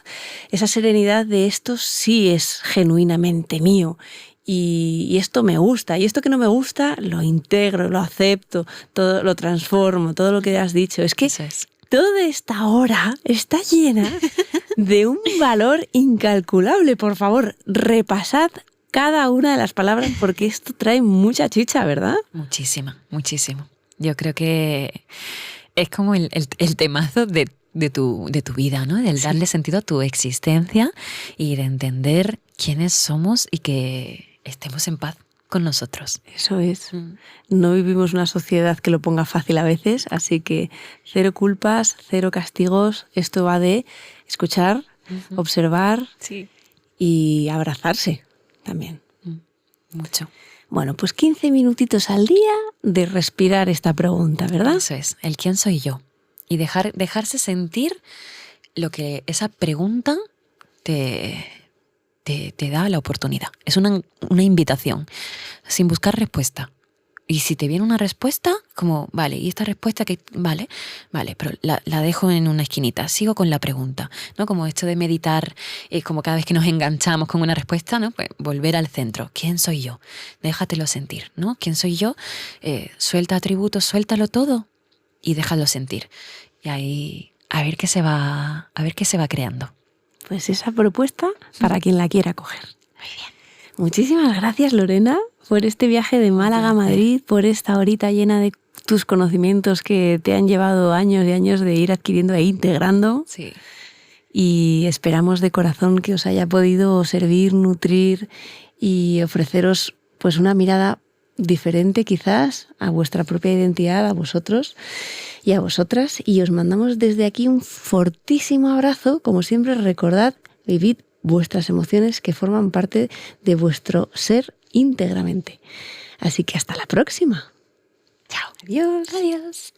esa serenidad de esto sí es genuinamente mío. Y esto me gusta, y esto que no me gusta lo integro, lo acepto, todo lo transformo, todo lo que has dicho. Es que toda esta hora está llena de un valor incalculable. Por favor, repasad cada una de las palabras porque esto trae mucha chicha, ¿verdad? Muchísima, muchísimo. Yo creo que es como el temazo de tu vida, ¿no? Del darle sentido a tu existencia y de entender quiénes somos y que estemos en paz con nosotros. Eso es. No vivimos una sociedad que lo ponga fácil a veces, así que cero culpas, cero castigos. Esto va de escuchar, observar y abrazarse también. Mucho. Bueno, pues 15 minutitos al día de respirar esta pregunta, ¿verdad? Eso es, el quién soy yo. Y dejarse sentir lo que esa pregunta te da la oportunidad. Es una invitación, sin buscar respuesta. Y si te viene una respuesta, como, vale, y esta respuesta que, vale, pero la dejo en una esquinita, sigo con la pregunta, ¿no? Como esto de meditar, como cada vez que nos enganchamos con una respuesta, ¿no? Pues volver al centro. ¿Quién soy yo? Déjatelo sentir, ¿no? ¿Quién soy yo? Suelta atributos, suéltalo todo y déjalo sentir. Y ahí a ver qué se va creando. Pues esa propuesta para quien la quiera coger. Muy bien. Muchísimas gracias, Lorena, por este viaje de Málaga a Madrid, por esta horita llena de tus conocimientos que te han llevado años y años de ir adquiriendo e integrando. Sí. Y esperamos de corazón que os haya podido servir, nutrir y ofreceros pues una mirada diferente quizás a vuestra propia identidad, a vosotros y a vosotras. Y os mandamos desde aquí un fortísimo abrazo. Como siempre, recordad, vivid vuestras emociones que forman parte de vuestro ser íntegramente. Así que hasta la próxima. Chao. Adiós. Adiós.